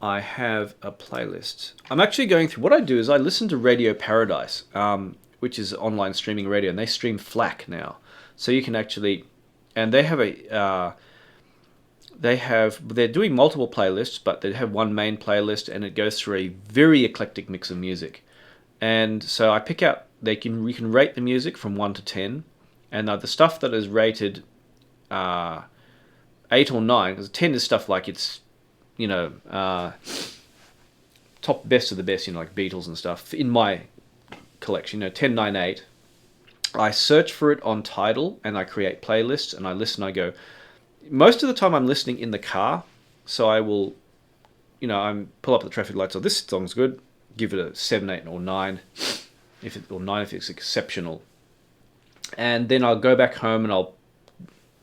have a playlist. I'm actually going through. What I do is I listen to Radio Paradise, which is online streaming radio, and they stream FLAC now, so you can actually. And they have they're doing multiple playlists, but they have one main playlist, and it goes through a very eclectic mix of music. And so I pick out. We can rate the music from 1 to 10, and the stuff that is rated 8 or 9, because 10 is stuff like it's top best of the best, like Beatles and stuff in my collection. 10, 9, 8. I search for it on Tidal and I create playlists and I listen. I go. Most of the time I'm listening in the car, so I will, I'm pull up the traffic lights. Oh, this song's good. Give it a 7, 8, or 9, or 9 if it's exceptional. And then I'll go back home and I'll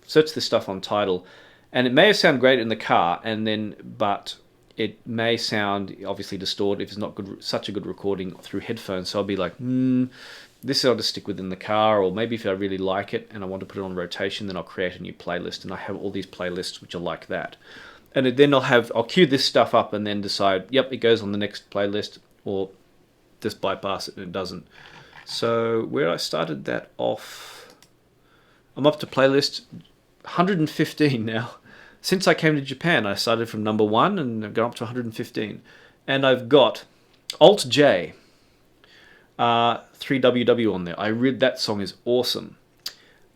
search this stuff on Tidal, and it may sound great in the car, but it may sound obviously distorted if it's not such a good recording through headphones. So I'll be like, this I'll just stick within the car, or maybe if I really like it and I want to put it on rotation, then I'll create a new playlist, and I have all these playlists which are like that. And then I'll queue this stuff up and then decide, yep, it goes on the next playlist, or just bypass it and it doesn't. So where I started that off, I'm up to playlist 115 now. Since I came to Japan, I started from number 1 and I've gone up to 115. And I've got Alt J, 3WW on there. I read that song is awesome.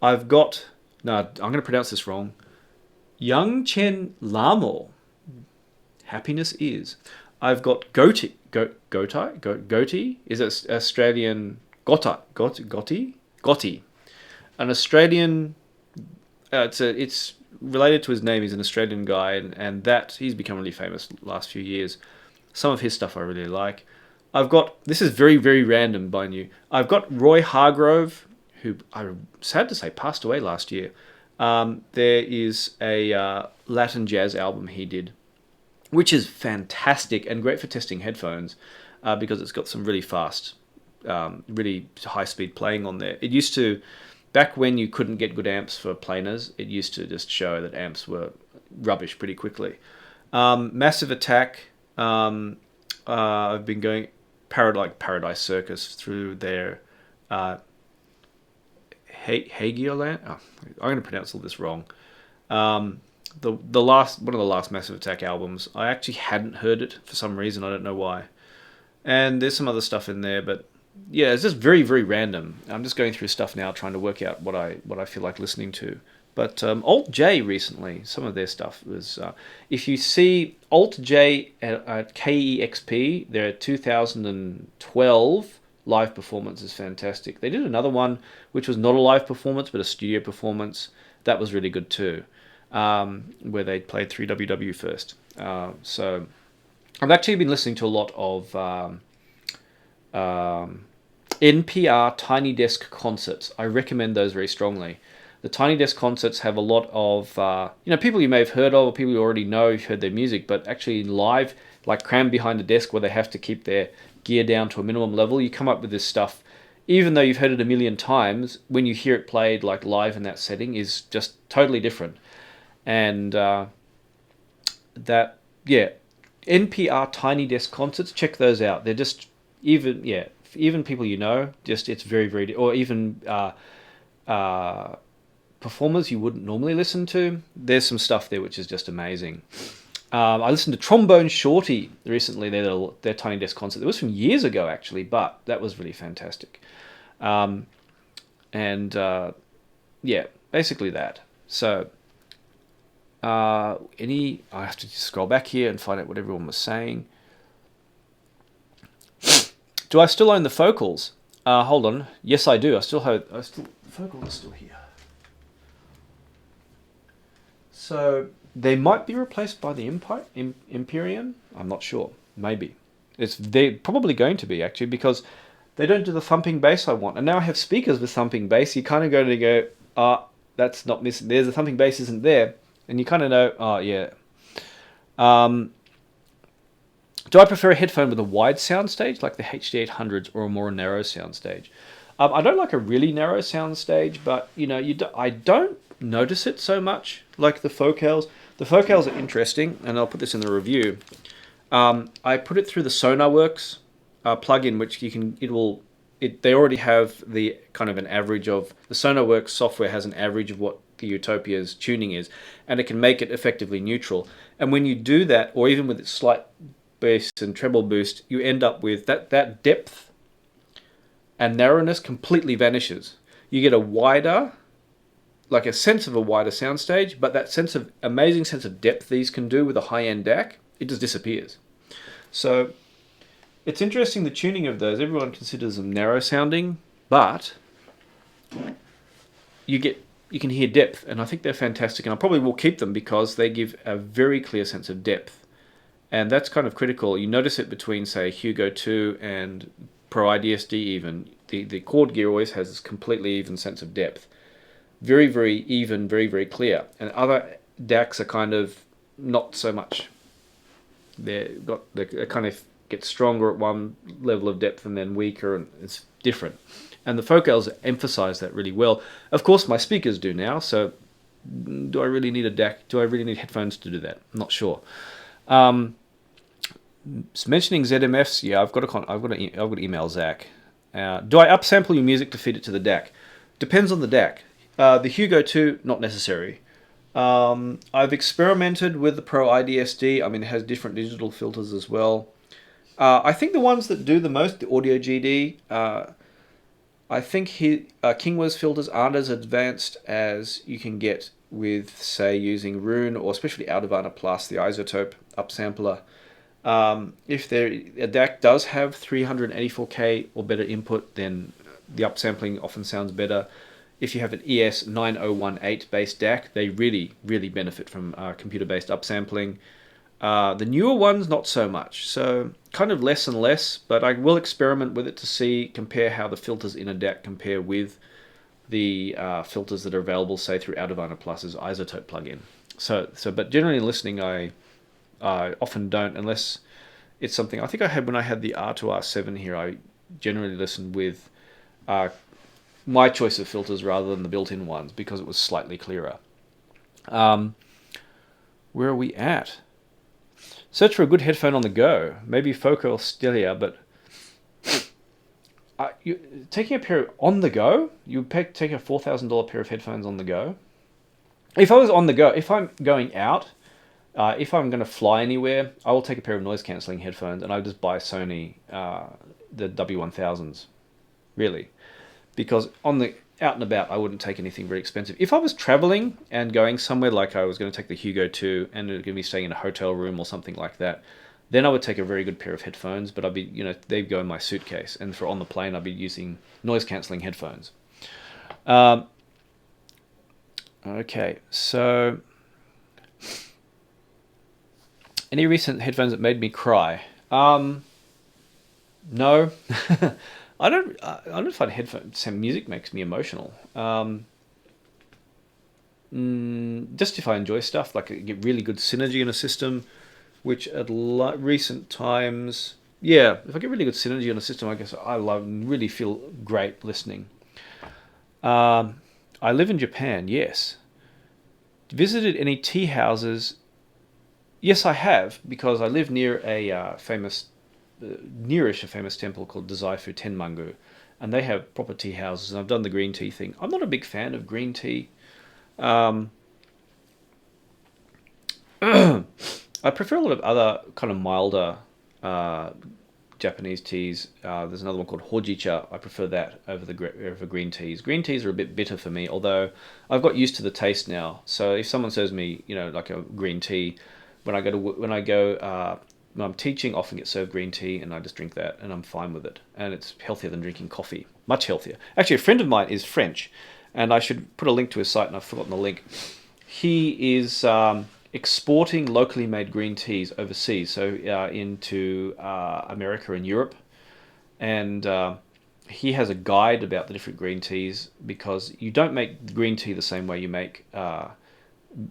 I've got, no, I'm going to pronounce this wrong, Young Chen Lamo, Happiness Is. I've got Goti, is it Australian, Gotti, an Australian, it's related to his name. He's an Australian guy, and that he's become really famous the last few years. Some of his stuff I really like. I've got, this is very, very random by you. I've got Roy Hargrove, who I'm sad to say passed away last year. There is a Latin jazz album he did, which is fantastic and great for testing headphones, because it's got some really fast, really high-speed playing on there. It used to, back when you couldn't get good amps for planers, it used to just show that amps were rubbish pretty quickly. Massive Attack, I've been going Paradise Circus through their uh, Hagiolan. Oh, I'm going to pronounce all this wrong. The last one of the last Massive Attack albums. I actually hadn't heard it for some reason. I don't know why. And there's some other stuff in there, but yeah, it's just very, very random. I'm just going through stuff now, trying to work out what I feel like listening to. But Alt J recently, some of their stuff was. If you see Alt J at KEXP, their 2012 live performance is fantastic. They did another one which was not a live performance but a studio performance. That was really good too, where they played 3WW first. So I've actually been listening to a lot of NPR Tiny Desk concerts. I recommend those very strongly. The Tiny Desk concerts have a lot of people you may have heard of, or people you already know, you've heard their music, but actually live, like crammed behind a desk where they have to keep their gear down to a minimum level, you come up with this stuff. Even though you've heard it a million times, when you hear it played like live in that setting, is just totally different. And NPR Tiny Desk concerts, check those out. They're just even people you know, just it's very, very, or even performers you wouldn't normally listen to. There's some stuff there which is just amazing. I listened to Trombone Shorty recently, their Tiny Desk concert. It was from years ago, actually, but that was really fantastic. Basically that. So, I have to just scroll back here and find out what everyone was saying. Do I still own the Focals? Hold on. Yes, I do. The Focal is still here. So they might be replaced by the Imperium. I'm not sure. Maybe. They're probably going to be, actually, because they don't do the thumping bass I want. And now I have speakers with thumping bass. You kind of go, that's not missing. There's a thumping bass isn't there. And you kind of know, yeah. Do I prefer a headphone with a wide soundstage, like the HD800s, or a more narrow soundstage? I don't like a really narrow soundstage, but I don't notice it so much like the Focals. The Focals are interesting, and I'll put this in the review. I put it through the SonarWorks plugin, which they already have the kind of an average of the SonarWorks software has an average of what the Utopia's tuning is, and it can make it effectively neutral. And when you do that, or even with its slight bass and treble boost, you end up with that depth and narrowness completely vanishes. You get a sense of a wider soundstage, but that amazing sense of depth these can do with a high-end DAC, it just disappears. So it's interesting, the tuning of those. Everyone considers them narrow sounding, but you can hear depth, and I think they're fantastic, and I probably will keep them because they give a very clear sense of depth. And that's kind of critical. You notice it between, say, Hugo 2 and Pro iDSD even. The chord gear always has this completely even sense of depth. Very, very even, very, very clear. And other DACs are kind of not so much. They kind of get stronger at one level of depth and then weaker, and it's different. And the Focals emphasize that really well. Of course, my speakers do now, so do I really need a DAC? Do I really need headphones to do that? I'm not sure. Mentioning ZMFs, yeah, I've got to email Zach. Do I upsample your music to feed it to the DAC? Depends on the DAC. The Hugo 2, not necessary. I've experimented with the Pro iDSD. I mean, it has different digital filters as well. I think the ones that do the most, the Audio GD, I think Kingwa's filters aren't as advanced as you can get with, say, using Rune, or especially Aldovana Plus, the isotope upsampler. If a DAC does have 384K or better input, then the upsampling often sounds better. If you have an ES9018 based DAC, they really, really benefit from computer-based upsampling. The newer ones, not so much. So kind of less and less, but I will experiment with it to compare how the filters in a DAC compare with the filters that are available, say, through Aldovana Plus's isotope plugin. But generally listening, I often don't, unless it's something I think I had when I had the R2R7 here. I generally listened with my choice of filters rather than the built-in ones because it was slightly clearer. Where are we at? Search for a good headphone on the go. Maybe Focal Stellia, but taking a pair on the go, you would take a $4,000 pair of headphones on the go. If I was on the go, if I'm going out, if I'm going to fly anywhere, I will take a pair of noise cancelling headphones, and I just buy Sony the W1000s, really, because on the out and about, I wouldn't take anything very expensive. If I was traveling and going somewhere, like I was going to take the Hugo 2 and going to be staying in a hotel room or something like that, then I would take a very good pair of headphones, but I'd be, they'd go in my suitcase. And for on the plane, I'd be using noise cancelling headphones. Okay, so any recent headphones that made me cry? No. I don't find headphones. Music makes me emotional. Just if I enjoy stuff, like I get really good synergy in a system, which at recent times, yeah, if I get really good synergy in a system, I guess really feel great listening. I live in Japan, yes. Visited any tea houses? Yes, I have, because I live near a nearish a famous temple called Dazaifu Tenmangu, and they have proper tea houses, and I've done the green tea thing. I'm not a big fan of green tea. I prefer a lot of other kind of milder Japanese teas. There's another one called Hojicha. I prefer that over green teas. Green teas are a bit bitter for me, although I've got used to the taste now. So if someone serves me, like a green tea, when I'm teaching, I often get served green tea, and I just drink that, and I'm fine with it. And it's healthier than drinking coffee, much healthier. Actually, a friend of mine is French, and I should put a link to his site, and I've forgotten the link. He is exporting locally made green teas overseas, so into America and Europe, and he has a guide about the different green teas, because you don't make green tea the same way you make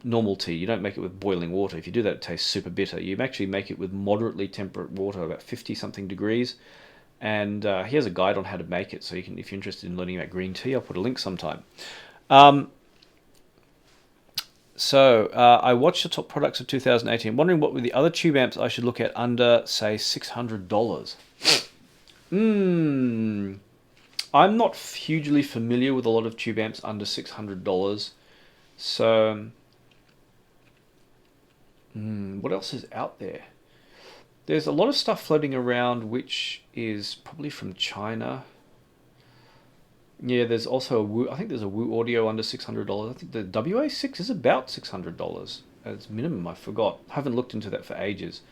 normal tea. You don't make it with boiling water. If you do that, it tastes super bitter. You actually make it with moderately temperate water, about 50 something degrees, and he has a guide on how to make it, so you can, if you're interested in learning about green tea, I'll put a link sometime. So I watched the top products of 2018. Wondering what were the other tube amps I should look at under, say, $600. I'm not hugely familiar with a lot of tube amps under $600. So, what else is out there? There's a lot of stuff floating around which is probably from China. Yeah, there's also I think there's a Wu Audio under $600. I think the WA6 is about $600 as minimum. I forgot. I haven't looked into that for ages.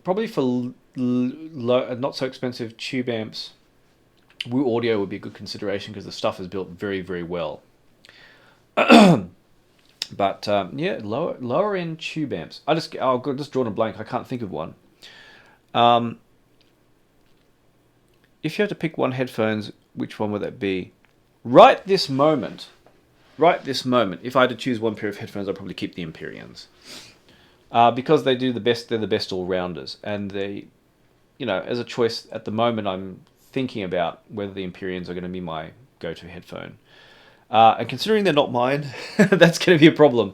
Probably for not so expensive tube amps, Wu Audio would be a good consideration, because the stuff is built very, very well. But yeah, lower end tube amps. Just drawn a blank. I can't think of one. If you had to pick one headphones, which one would that be? Right this moment, if I had to choose one pair of headphones, I'd probably keep the Empyreans, because they do the best. They're the best all rounders, and they, as a choice at the moment, I'm thinking about whether the Empyreans are going to be my go-to headphone. And considering they're not mine, that's going to be a problem.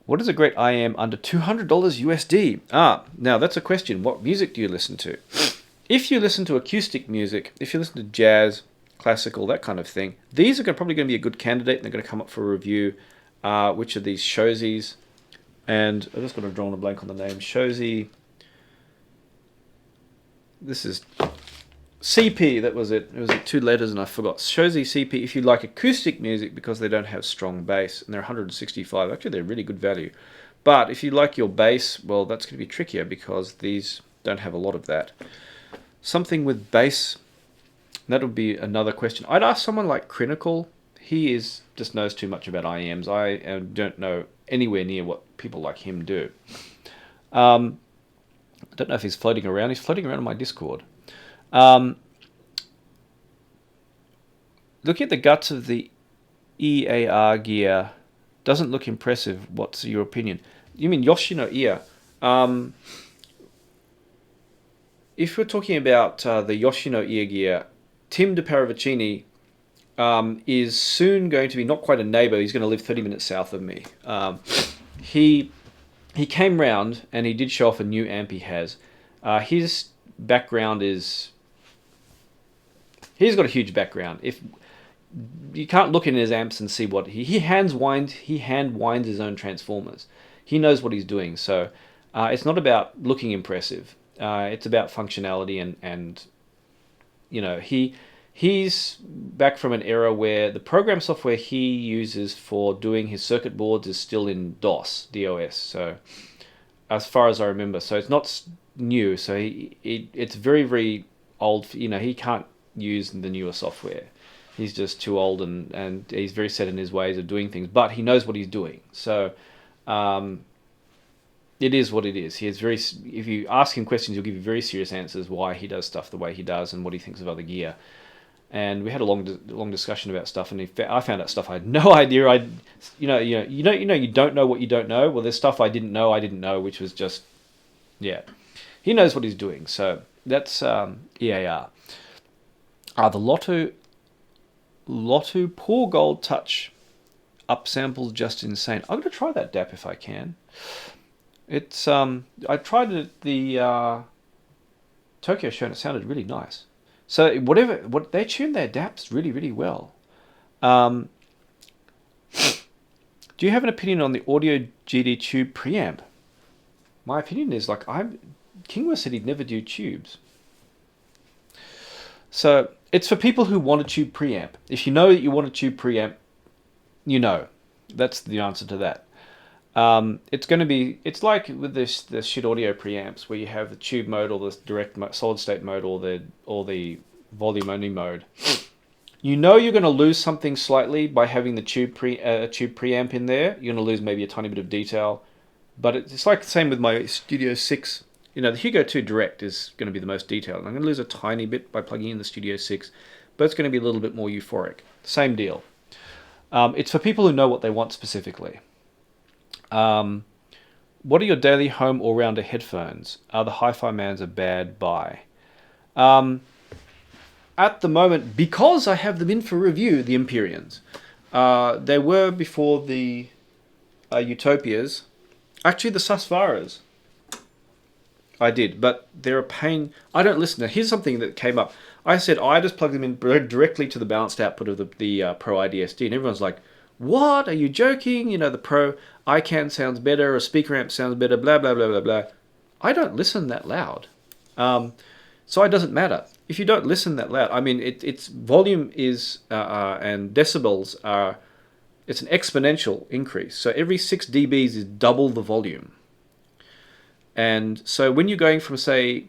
What is a great IM under $200 USD? Now that's a question. What music do you listen to? If you listen to acoustic music, if you listen to jazz, classical, that kind of thing, these are probably going to be a good candidate, and they're going to come up for a review. Which are these Shozies? And I'm just going to draw a blank on the name. Shozi. This is CP, that was it. It was 2 letters and I forgot. Shozi CP, if you like acoustic music, because they don't have strong bass, and they're 165. Actually, they're really good value. But if you like your bass, well, that's going to be trickier, because these don't have a lot of that. Something with bass, that would be another question. I'd ask someone like Critical. He just knows too much about IEMs. I don't know anywhere near what people like him do. I don't know if he's floating around. He's floating around on my Discord. Looking at the guts of the EAR gear, doesn't look impressive. What's your opinion? You mean Yoshino ear? If we're talking about the Yoshino ear gear, Tim DeParavicini is soon going to be not quite a neighbor. He's going to live 30 minutes south of me. He came round and he did show off a new amp he has. His background is... He's got a huge background. If you can't look in his amps and see what he hand winds his own transformers. He knows what he's doing. So it's not about looking impressive. It's about functionality and you know, he's back from an era where the program software he uses for doing his circuit boards is still in DOS. So as far as I remember, so it's not new. So it's very, very old. You know, he can't use the newer software. He's just too old and he's very set in his ways of doing things, but he knows what he's doing. So it is what it is. He is very. If you ask him questions, he'll give you very serious answers why he does stuff the way he does and what he thinks of other gear. And we had a long discussion about stuff, and I found out stuff I had no idea. You don't know what you don't know. Well, there's stuff I didn't know, which was just, yeah. He knows what he's doing. So that's EAR. The Lotto Poor Gold Touch upsamples just insane. I'm gonna try that DAP if I can. It's I tried it at the Tokyo show and it sounded really nice. So what they tune their DAPs really, really well. Do you have an opinion on the Audio GD tube preamp? My opinion is Kingworth said he'd never do tubes. So it's for people who want a tube preamp. If you know that you want a tube preamp, you know. That's the answer to that. It's like with the Schiit Audio preamps where you have the tube mode or the direct solid state mode or the volume only mode. You know you're going to lose something slightly by having the tube preamp in there. You're going to lose maybe a tiny bit of detail, but it's like the same with my Studio 6. You know, the Hugo 2 Direct is going to be the most detailed. I'm going to lose a tiny bit by plugging in the Studio 6, but it's going to be a little bit more euphoric. Same deal. It's for people who know what they want specifically. What are your daily home all-rounder headphones? Are the Hi-Fi Mans a bad buy? At the moment, because I have them in for review, the Empyreans. They were before the Utopias. Actually, the Susvaras. I did, but they're a pain. I don't listen. Now, here's something that came up. I said I just plug them in directly to the balanced output of the Pro iDSD, and everyone's like, what? Are you joking? You know, the Pro iCan sounds better, a speaker amp sounds better, blah, blah, blah, blah, blah. I don't listen that loud. So it doesn't matter. If you don't listen that loud, I mean, its volume is, and decibels are, it's an exponential increase. So every 6 dBs is double the volume. And so when you're going from, say,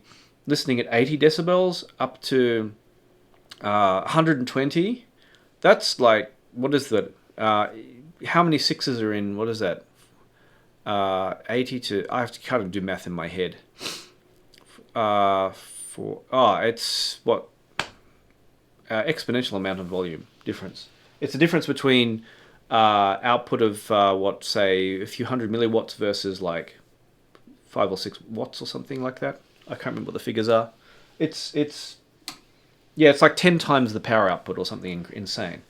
listening at 80 decibels up to 120, that's like, what is that? How many sixes are in, what is that? 80 to, I have to kind of do math in my head. It's what? Exponential amount of volume difference. It's the difference between output of, say, a few hundred milliwatts versus like 5 or 6 watts or something like that. I can't remember what the figures are. It's like 10 times the power output or something insane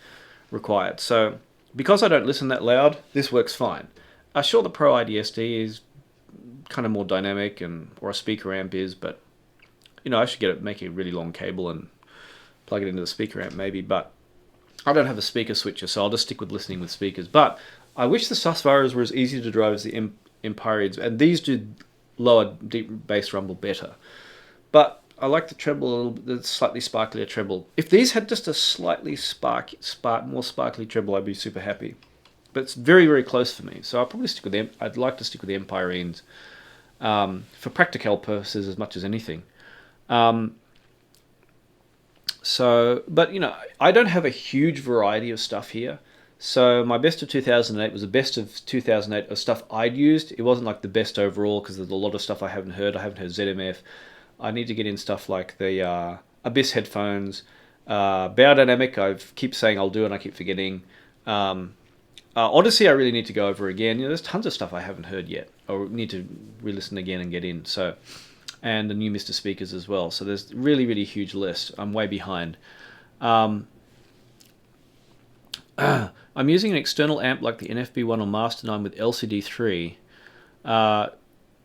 required. So because I don't listen that loud, this works fine. Sure, the Pro iDSD is kind of more dynamic, or a speaker amp is, but you know, I should make a really long cable and plug it into the speaker amp maybe, but I don't have a speaker switcher, so I'll just stick with listening with speakers. But I wish the Susvaras were as easy to drive as the Empyreans, and these do lower deep bass rumble better. But I like the treble a little bit, the slightly sparklier treble. If these had just a slightly more sparkly treble, I'd be super happy. But it's very, very close for me, so I'll probably stick with them. I'd like to stick with the Empyreans for practical purposes as much as anything. But you know, I don't have a huge variety of stuff here. So my best of 2008 was a best of 2008 of stuff I'd used. It wasn't like the best overall because there's a lot of stuff I haven't heard. I haven't heard ZMF. I need to get in stuff like the Abyss headphones, Biodynamic. I keep saying I'll do and I keep forgetting. Odyssey I really need to go over again. You know, there's tons of stuff I haven't heard yet, or need to re-listen again and get in. So, and the new Mr. Speakers as well. So there's really, really huge list. I'm way behind. I'm using an external amp like the NFB1 or Master 9 with LCD3.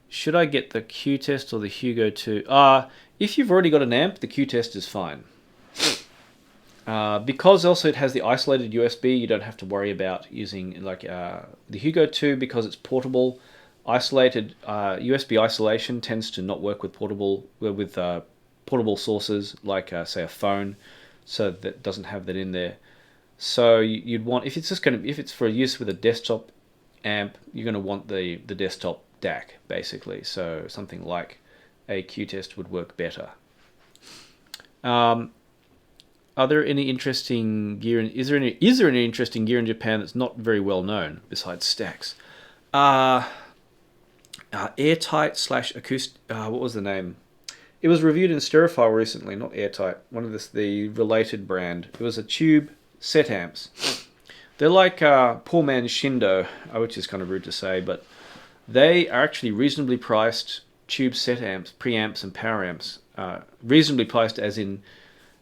Should I get the Qutest or the Hugo 2? If you've already got an amp, the Qutest is fine. Because also it has the isolated USB, you don't have to worry about using like the Hugo 2 because it's portable. Isolated USB isolation tends to not work with portable sources like say a phone, so that doesn't have that in there. So you'd want, if it's for use with a desktop amp, you're going to want the desktop DAC basically. So something like a Qutest would work better. Are there any interesting gear? Is there any interesting gear in Japan that's not very well known besides stacks? Airtight / acoustic. What was the name? It was reviewed in Stereophile recently, not Airtight. One of the related brand. It was a tube set amps. They're like poor man's Shindo, which is kind of rude to say, but they are actually reasonably priced tube set amps, preamps, and power amps. Reasonably priced, as in,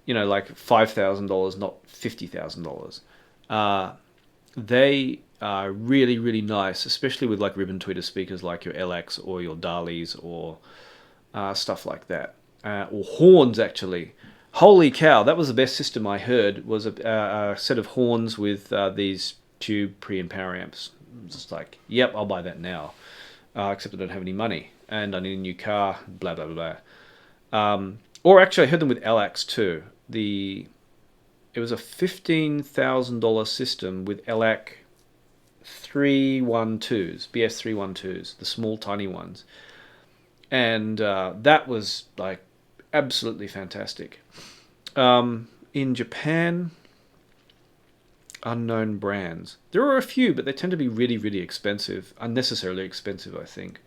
like $5,000, not $50,000. They are really, really nice, especially with like ribbon tweeter speakers like your LX or your Dalis or stuff like that. Or horns, actually. Holy cow, that was the best system I heard, was a set of horns with these tube pre and power amps. Just like, yep, I'll buy that now. Except I don't have any money and I need a new car, blah, blah, blah. Or actually, I heard them with LX too. It was a $15,000 system with LX 312s, BS 312s, the small tiny ones. And that was like absolutely fantastic. In Japan, unknown brands. There are a few, but they tend to be really, really expensive, unnecessarily expensive, I think.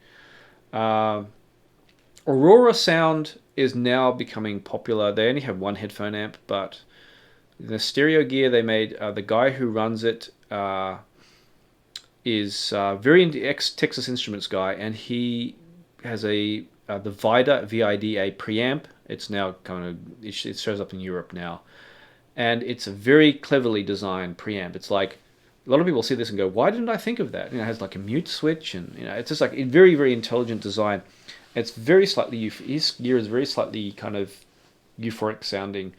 Aurora Sound is now becoming popular. They only have one headphone amp, but the stereo gear they made, the guy who runs it is very into ex-Texas Instruments guy, and he has the Vida, VIDA preamp. It's now it shows up in Europe now. And it's a very cleverly designed preamp. It's like, a lot of people see this and go, why didn't I think of that? It has like a mute switch, and it's just like a very, very intelligent design. It's very slightly, his gear is very slightly kind of euphoric sounding,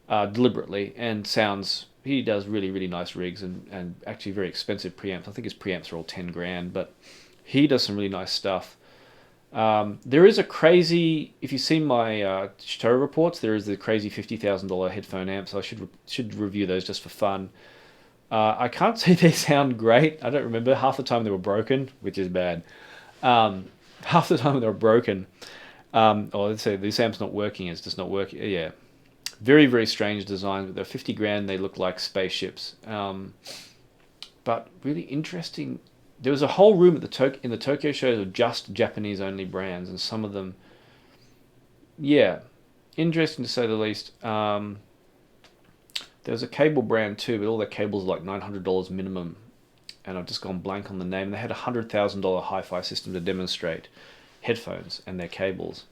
deliberately, and he does really, really nice rigs and actually very expensive preamps. I think his preamps are all 10 grand, but he does some really nice stuff. There is a crazy, if you've seen my show reports, there is the crazy $50,000 headphone amp, so I should review those just for fun. I can't say they sound great. I don't remember. Half the time they were broken, which is bad. Half the time they were broken. Or let's say this amp's not working, it's just not working. Yeah. Very, very strange designs. But they're 50 grand, they look like spaceships. But really interesting. There was a whole room in the Tokyo shows of just Japanese only brands, and some of them, yeah, interesting to say the least. There was a cable brand too, but all their cables are like $900 minimum, and I've just gone blank on the name. They had a $100,000 hi-fi system to demonstrate headphones and their cables.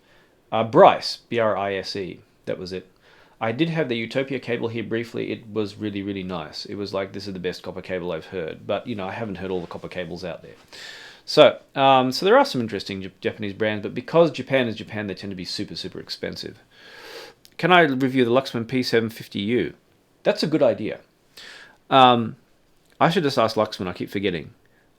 Bryce, BRISE, that was it. I did have the Utopia cable here briefly. It was really, really nice. It was like, this is the best copper cable I've heard. But, I haven't heard all the copper cables out there. So there are some interesting Japanese brands, but because Japan is Japan, they tend to be super, super expensive. Can I review the Luxman P750U? That's a good idea. I should just ask Luxman, I keep forgetting.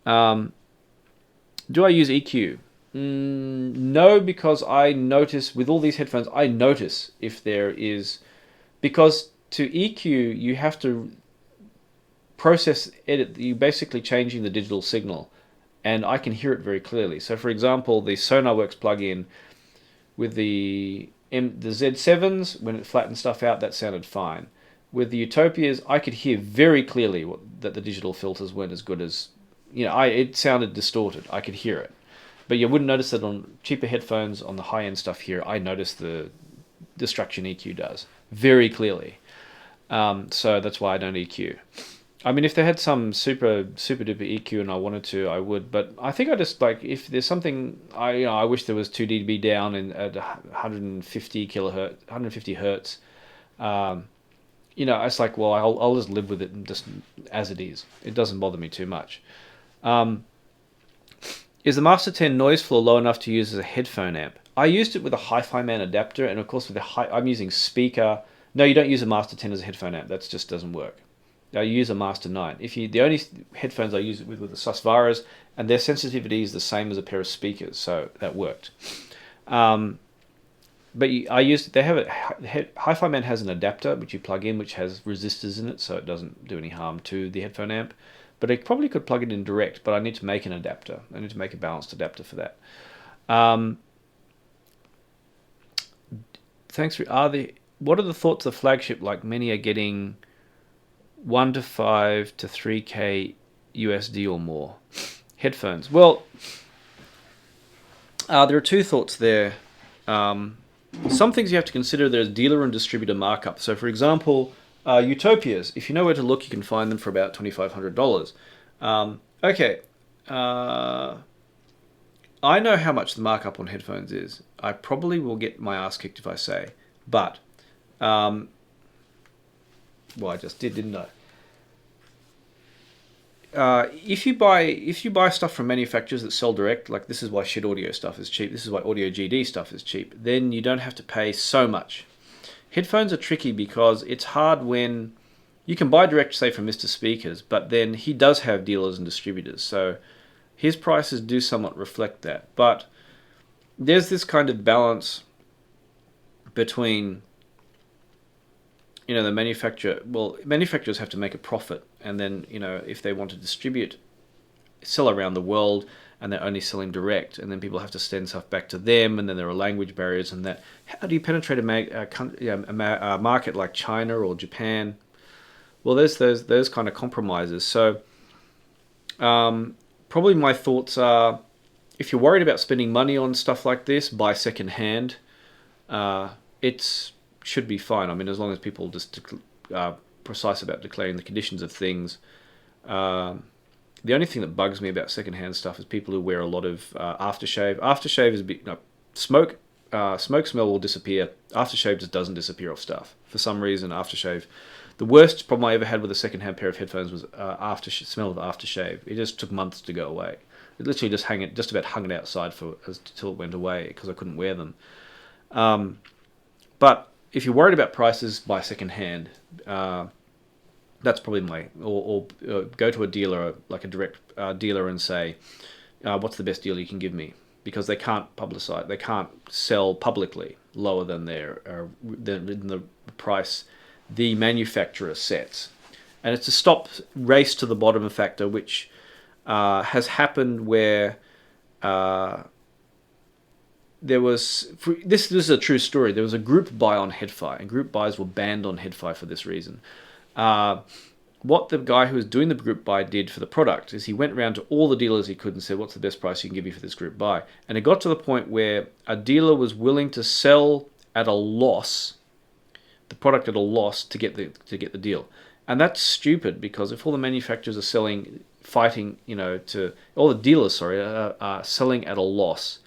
Do I use EQ? No, because I notice with all these headphones, I notice if there is, because to EQ you have to process edit. You're basically changing the digital signal, and I can hear it very clearly. So, for example, the SonarWorks plugin with the Z7s, when it flattened stuff out, that sounded fine. With the Utopias, I could hear very clearly that the digital filters weren't as good as, it sounded distorted. I could hear it. But you wouldn't notice that on cheaper headphones, on the high-end stuff here, I notice the distraction EQ does very clearly. So that's why I don't EQ. I mean, if they had some super duper EQ and I wanted to, I would. But I think I just like, if there's something, I wish there was 2 dB down at 150 kilohertz, 150 hertz. It's like, well, I'll just live with it and just as it is. It doesn't bother me too much. Is the Master 10 noise floor low enough to use as a headphone amp? I used it with a Hi-Fi Man adapter, and of course with I'm using speaker. No, you don't use a Master 10 as a headphone amp. That just doesn't work. I use a Master 9. The only headphones I use it with were the Susvaras, and their sensitivity is the same as a pair of speakers, so that worked. But they have Hi-Fi Man has an adapter which you plug in, which has resistors in it, so it doesn't do any harm to the headphone amp. But I probably could plug it in direct, but I need to make an adapter. I need to make a balanced adapter for that. What are the thoughts of flagship? Like many are getting 1 to 5 to 3K USD or more. Headphones. Well, there are two thoughts there. Some things you have to consider. There's dealer and distributor markup. So, for example, Utopias. If you know where to look, you can find them for about $2,500. Okay. I know how much the markup on headphones is. I probably will get my ass kicked if I say. But, well, I just did, didn't I? If you buy stuff from manufacturers that sell direct, like this is why Schiit Audio stuff is cheap, this is why Audio GD stuff is cheap, then you don't have to pay so much. Headphones are tricky because it's hard when you can buy direct, say, from Mr. Speakers, but then he does have dealers and distributors, so his prices do somewhat reflect that. But there's this kind of balance between, the manufacturer. Well, manufacturers have to make a profit, and then, if they want to sell around the world, and they're only selling direct, and then people have to send stuff back to them, and then there are language barriers and that. How do you penetrate a market like China or Japan? Well, there's those kind of compromises. So, probably my thoughts are, if you're worried about spending money on stuff like this, buy second hand. It should be fine. I mean, as long as people just precise about declaring the conditions of things. The only thing that bugs me about secondhand stuff is people who wear a lot of aftershave. Aftershave is smoke. Smoke smell will disappear. Aftershave just doesn't disappear off stuff for some reason. Aftershave. The worst problem I ever had with a secondhand pair of headphones was smell of aftershave. It just took months to go away. It literally just about hung it outside until it went away because I couldn't wear them. But if you're worried about prices, buy secondhand. That's probably or go to a dealer, like a direct dealer, and say, what's the best deal you can give me? Because they can't publicize, they can't sell publicly lower than the price the manufacturer sets. And it's a stop race to the bottom factor, which has happened where there was, this is a true story, there was a group buy on Headfi, and group buys were banned on Headfi for this reason. What the guy who was doing the group buy did for the product is he went around to all the dealers he could and said, what's the best price you can give me for this group buy? And it got to the point where a dealer was willing to sell at a loss, the product at a loss, to get the deal. And that's stupid, because if all the manufacturers are all the dealers, are selling at a loss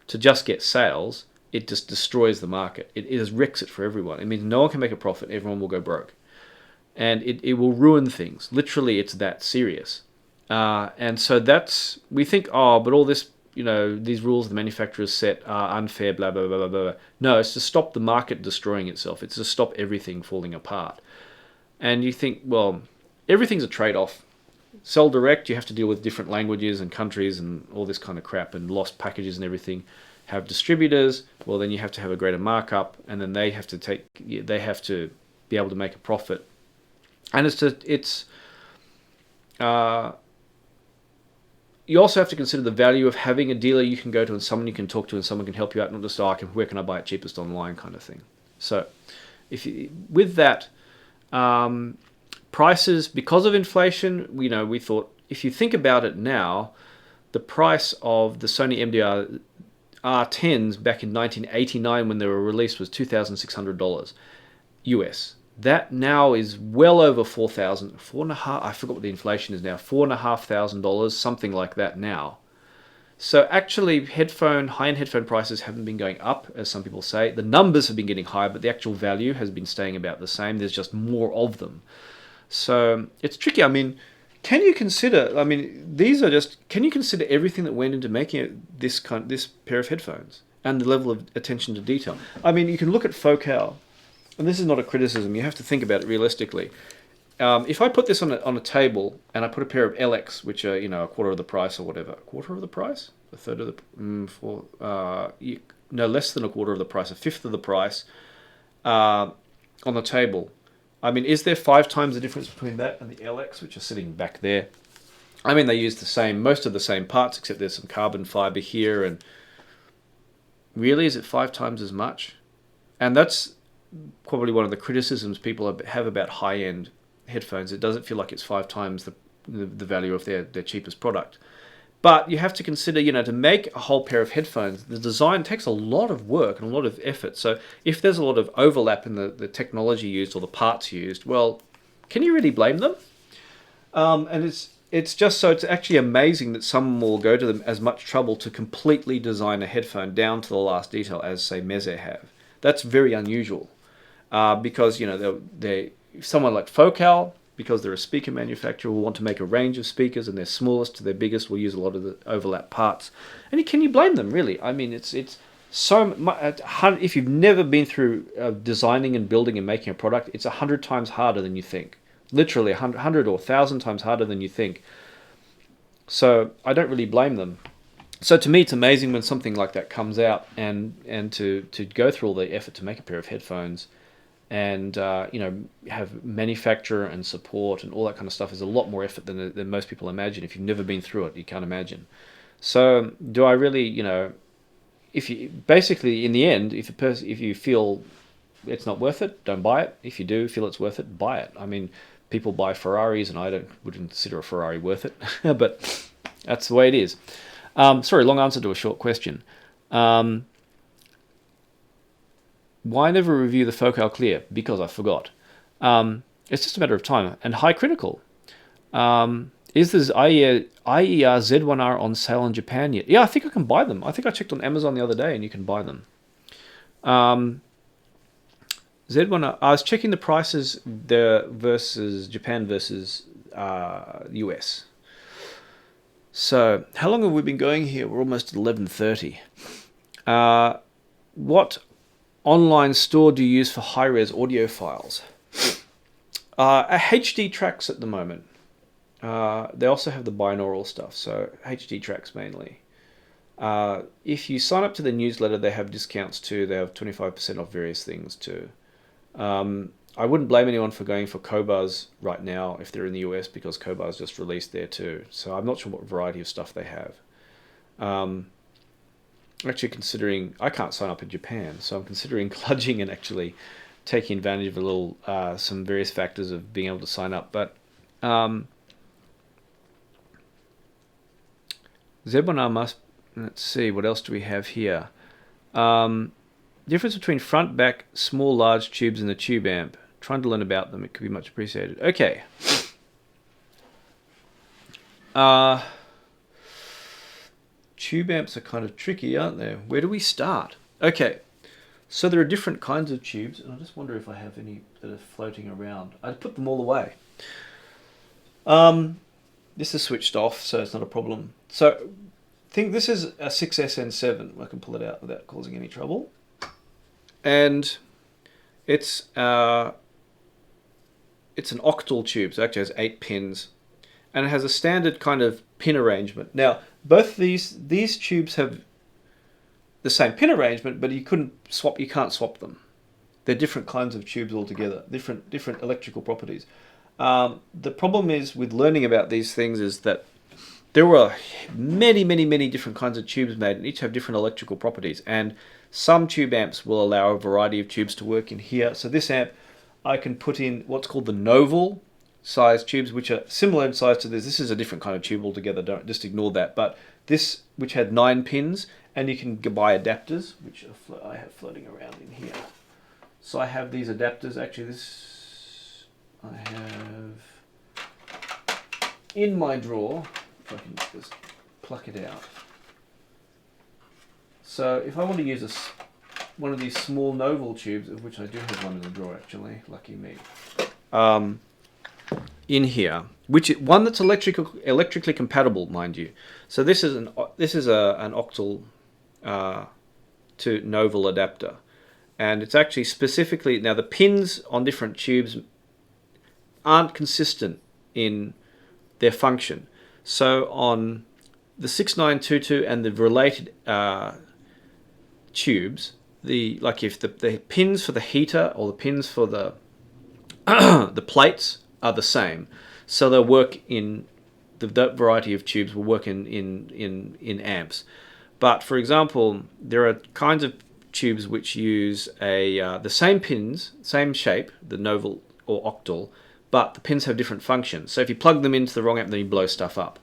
to just get sales, it just destroys the market. It just wrecks it for everyone. It means no one can make a profit, everyone will go broke. And it will ruin things. Literally, it's that serious. And so we think, but all this, these rules the manufacturers set are unfair, blah, blah, blah, blah, blah. No, it's to stop the market destroying itself. It's to stop everything falling apart. And you think, well, everything's a trade-off. Sell direct, you have to deal with different languages and countries and all this kind of crap and lost packages and everything. Have distributors, well, then you have to have a greater markup, and then they have to be able to make a profit. And you also have to consider the value of having a dealer you can go to and someone you can talk to and someone can help you out, not just, where can I buy it cheapest online kind of thing. So with that, prices, because of inflation, we thought, if you think about it now, the price of the Sony MDR R10s back in 1989 when they were released was $2,600 US. That now is well over $4,500. I forgot what the inflation is now. $4,500, something like that now. So actually, high-end headphone prices haven't been going up, as some people say. The numbers have been getting higher, but the actual value has been staying about the same. There's just more of them. So it's tricky. I mean, can you consider everything that went into making this pair of headphones? and the level of attention to detail. I mean, you can look at Focal, and this is not a criticism, you have to think about it realistically. If I put this on a table and I put a pair of LX, which are, a quarter of the price or whatever, a quarter of the price? A third of the... no, less than a quarter of the price, a fifth of the price on the table. I mean, is there 5 times the difference between that and the LX, which are sitting back there? I mean, they use most of the same parts, except there's some carbon fiber here, and really, is it 5 times as much? And that's probably one of the criticisms people have about high-end headphones. It doesn't feel like it's 5 times the value of their cheapest product. But you have to consider, to make a whole pair of headphones, the design takes a lot of work and a lot of effort. So if there's a lot of overlap in the technology used or the parts used, well, can you really blame them? And it's just so it's actually amazing that someone will go to them as much trouble to completely design a headphone down to the last detail as, say, Meze have. That's very unusual because, someone like Focal, because they're a speaker manufacturer, will want to make a range of speakers, and their smallest to their biggest will use a lot of the overlap parts. And can you blame them, really? I mean, it's so much. If you've never been through designing and building and making a product, it's 100 times harder than you think. Literally 100 or 1,000 times harder than you think. So I don't really blame them. So to me, it's amazing when something like that comes out, and to go through all the effort to make a pair of headphones, and have manufacturer and support and all that kind of stuff is a lot more effort than most people imagine. If you've never been through it, you can't imagine. So do I really, if you basically in the end, if you feel it's not worth it, don't buy it. If you do feel it's worth it, buy it. I mean, people buy Ferraris, and I wouldn't consider a Ferrari worth it, but that's the way it is. Sorry, long answer to a short question. Why never review the Focal Clear? Because I forgot. It's just a matter of time. And High Critical. Is this IER Z1R on sale in Japan yet? Yeah, I think I can buy them. I think I checked on Amazon the other day, and you can buy them. Z1R. I was checking the prices there versus Japan versus US. So, how long have we been going here? We're almost at 11:30. What online store do you use for high-res audio files? HD tracks at the moment. They also have the binaural stuff, so HD tracks mainly. If you sign up to the newsletter, they have discounts too. They have 25% off various things too. I wouldn't blame anyone for going for Qobuz right now if they're in the US, because Qobuz just released there too. So I'm not sure what variety of stuff they have. Actually considering, I can't sign up in Japan, so I'm considering kludging and actually taking advantage of a little, some various factors of being able to sign up. But Z1R must, let's see, what else do we have here? Difference between front, back, small, large tubes in the tube amp. Trying to learn about them, it could be much appreciated. Okay. Tube amps are kind of tricky, aren't they? Where do we start? Okay, so there are different kinds of tubes, and I just wonder if I have any that are floating around. I put them all away. This is switched off, so it's not a problem. So, I think this is a 6SN7. I can pull it out without causing any trouble. And it's an octal tube, so it actually has 8 pins, and it has a standard kind of pin arrangement. Now, both these tubes have the same pin arrangement, but you can't swap them. They're different kinds of tubes altogether, different electrical properties. The problem is with learning about these things is that there were many different kinds of tubes made, and each have different electrical properties. And some tube amps will allow a variety of tubes to work in here. So this amp, I can put in what's called the Novel size tubes, which are similar in size to this. This is a different kind of tube altogether. Don't just ignore that. But this, which had 9 pins, and you can buy adapters, which I have floating around in here. So I have these adapters. Actually, this I have in my drawer. If I can just pluck it out. So if I want to use one of these small Novel tubes, of which I do have one in the drawer actually, lucky me, in here, one that's electrically compatible, mind you. So this is an octal to Novel adapter. And it's actually specifically, now the pins on different tubes aren't consistent in their function. So on the 6922 and the related tubes, if the pins for the heater or the pins for the the plates are the same, so they'll work in that variety of tubes will work in amps. But for example, there are kinds of tubes which use the same pins, same shape, the Novel or Octal, but the pins have different functions. So if you plug them into the wrong amp, then you blow stuff up.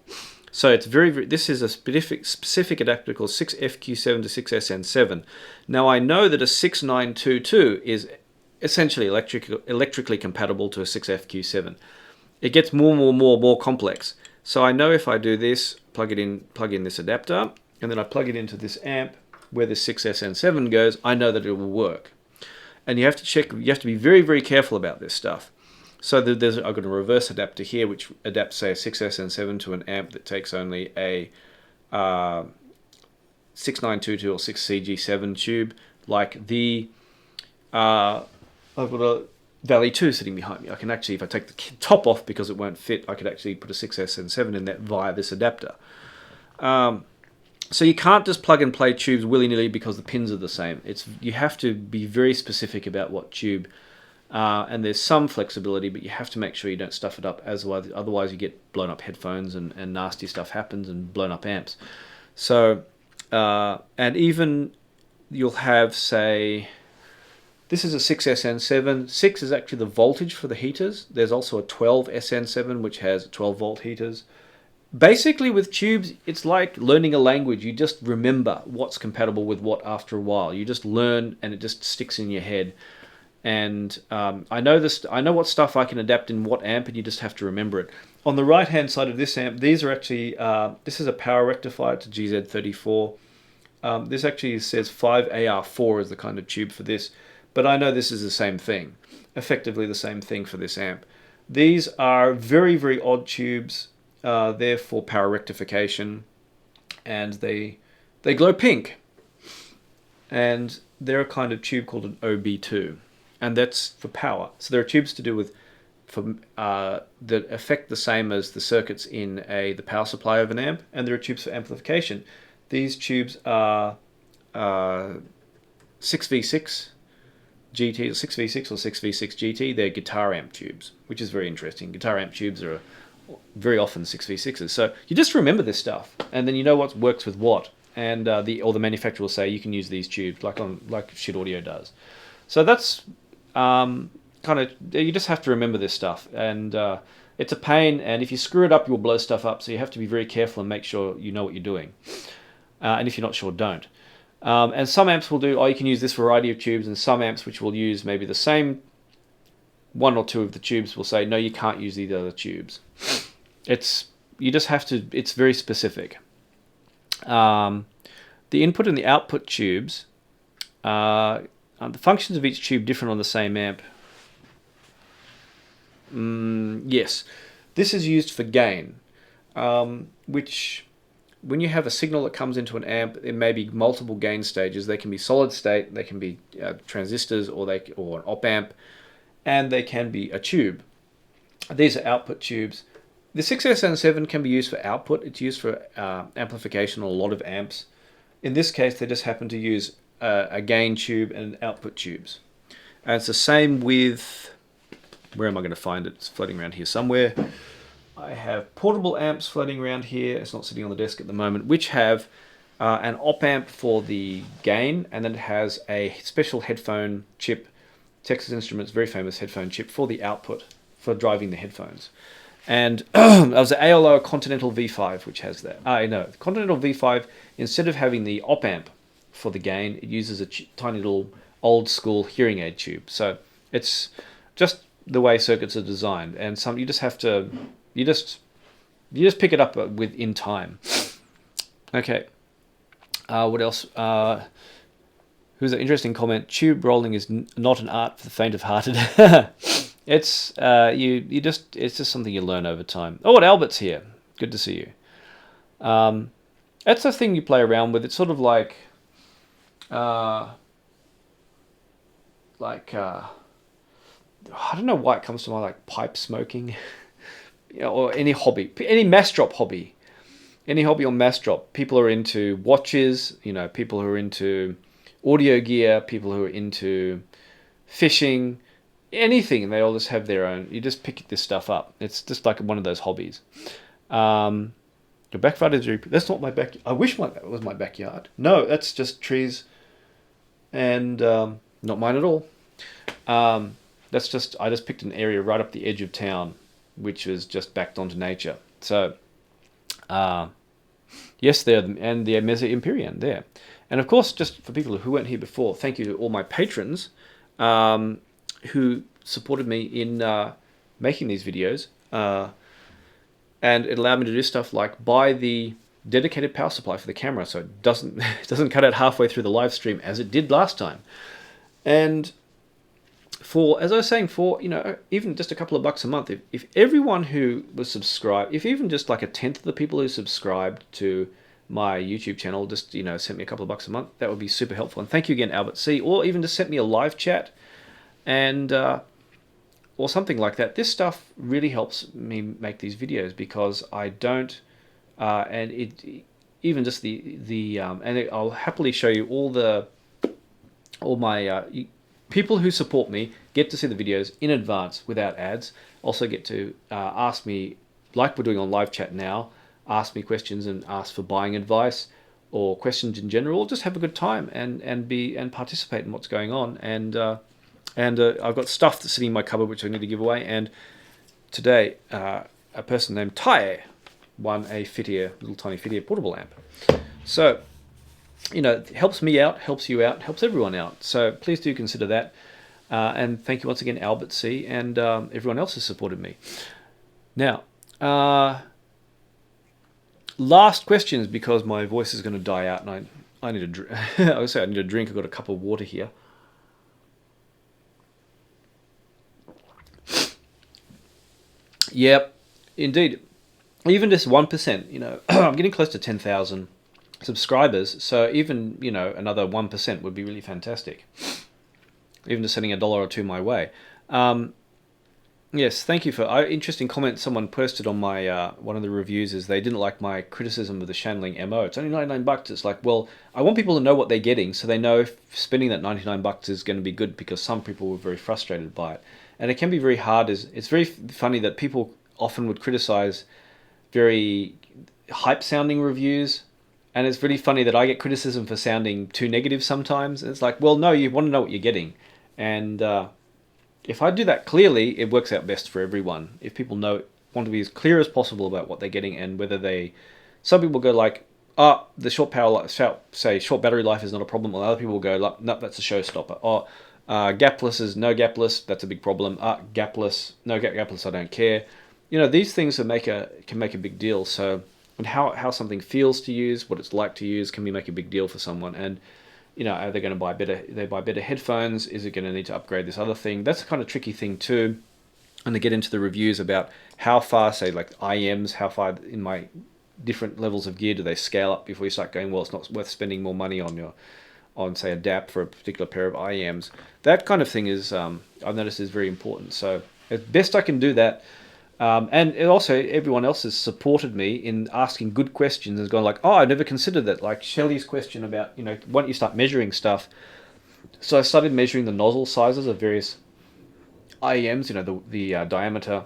So it's this is a specific adapter called 6FQ7 to 6SN7. Now I know that a 6922 is essentially electrically compatible to a 6FQ7. It gets more complex. So I know if I do this, plug in this adapter, and then I plug it into this amp where the 6SN7 goes, I know that it will work. And you have to check, you have to be very, very careful about this stuff. So I've got a reverse adapter here which adapts, say, a 6SN7 to an amp that takes only a 6922 or 6CG7 tube, like the I've got a Valley 2 sitting behind me. I can actually, if I take the top off because it won't fit, I could actually put a 6SN7 in that via this adapter. So you can't just plug and play tubes willy-nilly because the pins are the same. You have to be very specific about what tube, and there's some flexibility, but you have to make sure you don't stuff it up, otherwise you get blown up headphones and nasty stuff happens and blown up amps. So, and even you'll have, say, this is a 6SN7. 6 is actually the voltage for the heaters. There's also a 12SN7 which has 12 volt heaters. Basically with tubes, it's like learning a language. You just remember what's compatible with what after a while. You just learn and it just sticks in your head. And I know what stuff I can adapt in what amp, and you just have to remember it. On the right hand side of this amp, these are actually, this is a power rectifier, it's a GZ34. This actually says 5AR4 is the kind of tube for this. But I know this is the same thing, effectively the same thing for this amp. These are very, very odd tubes. They're for power rectification, and they glow pink. And they're a kind of tube called an OB2, and that's for power. So there are tubes to do with that affect the same as the circuits in the power supply of an amp, and there are tubes for amplification. These tubes are 6V6. GT, 6V6 or 6V6 GT, they're guitar amp tubes, which is very interesting. Guitar amp tubes are very often 6V6s. So you just remember this stuff, and then you know what works with what. And the manufacturer will say you can use these tubes, like Schiit Audio does. So that's kind of, you just have to remember this stuff, and it's a pain. And if you screw it up, you'll blow stuff up. So you have to be very careful and make sure you know what you're doing. And if you're not sure, don't. And some amps will do, you can use this variety of tubes, and some amps which will use maybe the same one or two of the tubes will say, no, you can't use these other tubes. You just have to, it's very specific. The input and the output tubes, the functions of each tube different on the same amp. Yes, this is used for gain, which, when you have a signal that comes into an amp, there may be multiple gain stages. They can be solid state, they can be transistors, or an op amp, and they can be a tube. These are output tubes. The 6SN7 can be used for output. It's used for amplification on a lot of amps. In this case, they just happen to use a gain tube and output tubes. And it's the same with, where am I going to find it? It's floating around here somewhere. I have portable amps floating around here. It's not sitting on the desk at the moment, which have an op amp for the gain, and then it has a special headphone chip, Texas Instruments very famous headphone chip, for the output, for driving the headphones. And there was an ALO Continental V5 which has that. No, the Continental V5, instead of having the op amp for the gain, it uses a tiny little old school hearing aid tube. So it's just the way circuits are designed, and you just have to. You just pick it up in time. Okay. What else? Who's an interesting comment? Tube rolling is not an art for the faint-of-hearted. It's it's just something you learn over time. Oh, and Albert's here. Good to see you. That's a thing you play around with. It's sort of like uh, I don't know why it comes to mind, like pipe smoking, or any hobby, any mass drop hobby, any hobby on mass drop. People are into watches, people who are into audio gear, people who are into fishing, anything. They all just have their own. You just pick this stuff up. It's just like one of those hobbies. The backyard is very. That's not my back. I wish that was my backyard. No, that's just trees, and not mine at all. That's just I just picked an area right up the edge of town, which is just backed onto nature. So, yes, there and the Mesa Empyrean there, and of course, just for people who weren't here before, thank you to all my patrons, who supported me in making these videos, and it allowed me to do stuff like buy the dedicated power supply for the camera, so it doesn't cut out halfway through the live stream as it did last time, and. As I was saying, even just a couple of bucks a month, if everyone who was subscribed, if even just like a tenth of the people who subscribed to my YouTube channel just, sent me a couple of bucks a month, that would be super helpful. And thank you again, Albert C. Or even just sent me a live chat and or something like that. This stuff really helps me make these videos because I don't, and it even just I'll happily show you all my people who support me get to see the videos in advance without ads. Also get to ask me, like we're doing on live chat now, ask me questions and ask for buying advice or questions in general. Just have a good time and participate in what's going on. And I've got stuff that's sitting in my cupboard which I need to give away. And today, a person named Tai won a little tiny Fittier portable amp. So. It helps me out, helps you out, helps everyone out. So please do consider that. And thank you once again, Albert C. and everyone else who supported me. Now, last questions because my voice is going to die out, and I need a drink. I would say I need a drink. I've got a cup of water here. Yep, indeed. Even just 1%. I'm getting close to 10,000. Subscribers, so even another 1% would be really fantastic. Even just sending $1 or $2 my way. Yes, thank you for interesting comment. Someone posted on my one of the reviews is they didn't like my criticism of the Shanling MO. It's only $99. It's like, well, I want people to know what they're getting, so they know if spending that $99 is going to be good, because some people were very frustrated by it, and it can be very hard. It's very funny that people often would criticize very hype sounding reviews. And it's really funny that I get criticism for sounding too negative sometimes. It's like, well, no, you want to know what you're getting. And if I do that clearly, it works out best for everyone. If people want to be as clear as possible about what they're getting and whether some people go like, the short battery life is not a problem. Or other people will go, like, no, that's a showstopper. Or gapless is no gapless, that's a big problem. Gapless, no gapless, I don't care. These things can make a big deal. So. And how something feels to use, what it's like to use, can make a big deal for someone. And are they going to buy better headphones? Is it going to need to upgrade this other thing? That's a kind of tricky thing too. And to get into the reviews about how far, say like IMs, how far in my different levels of gear do they scale up before you start going, well, it's not worth spending more money on say a DAP for a particular pair of IMs. That kind of thing is I've noticed is very important. So as best I can do that. And also, everyone else has supported me in asking good questions and gone like, oh, I never considered that. Like Shelley's question about, why don't you start measuring stuff? So I started measuring the nozzle sizes of various IEMs, the diameter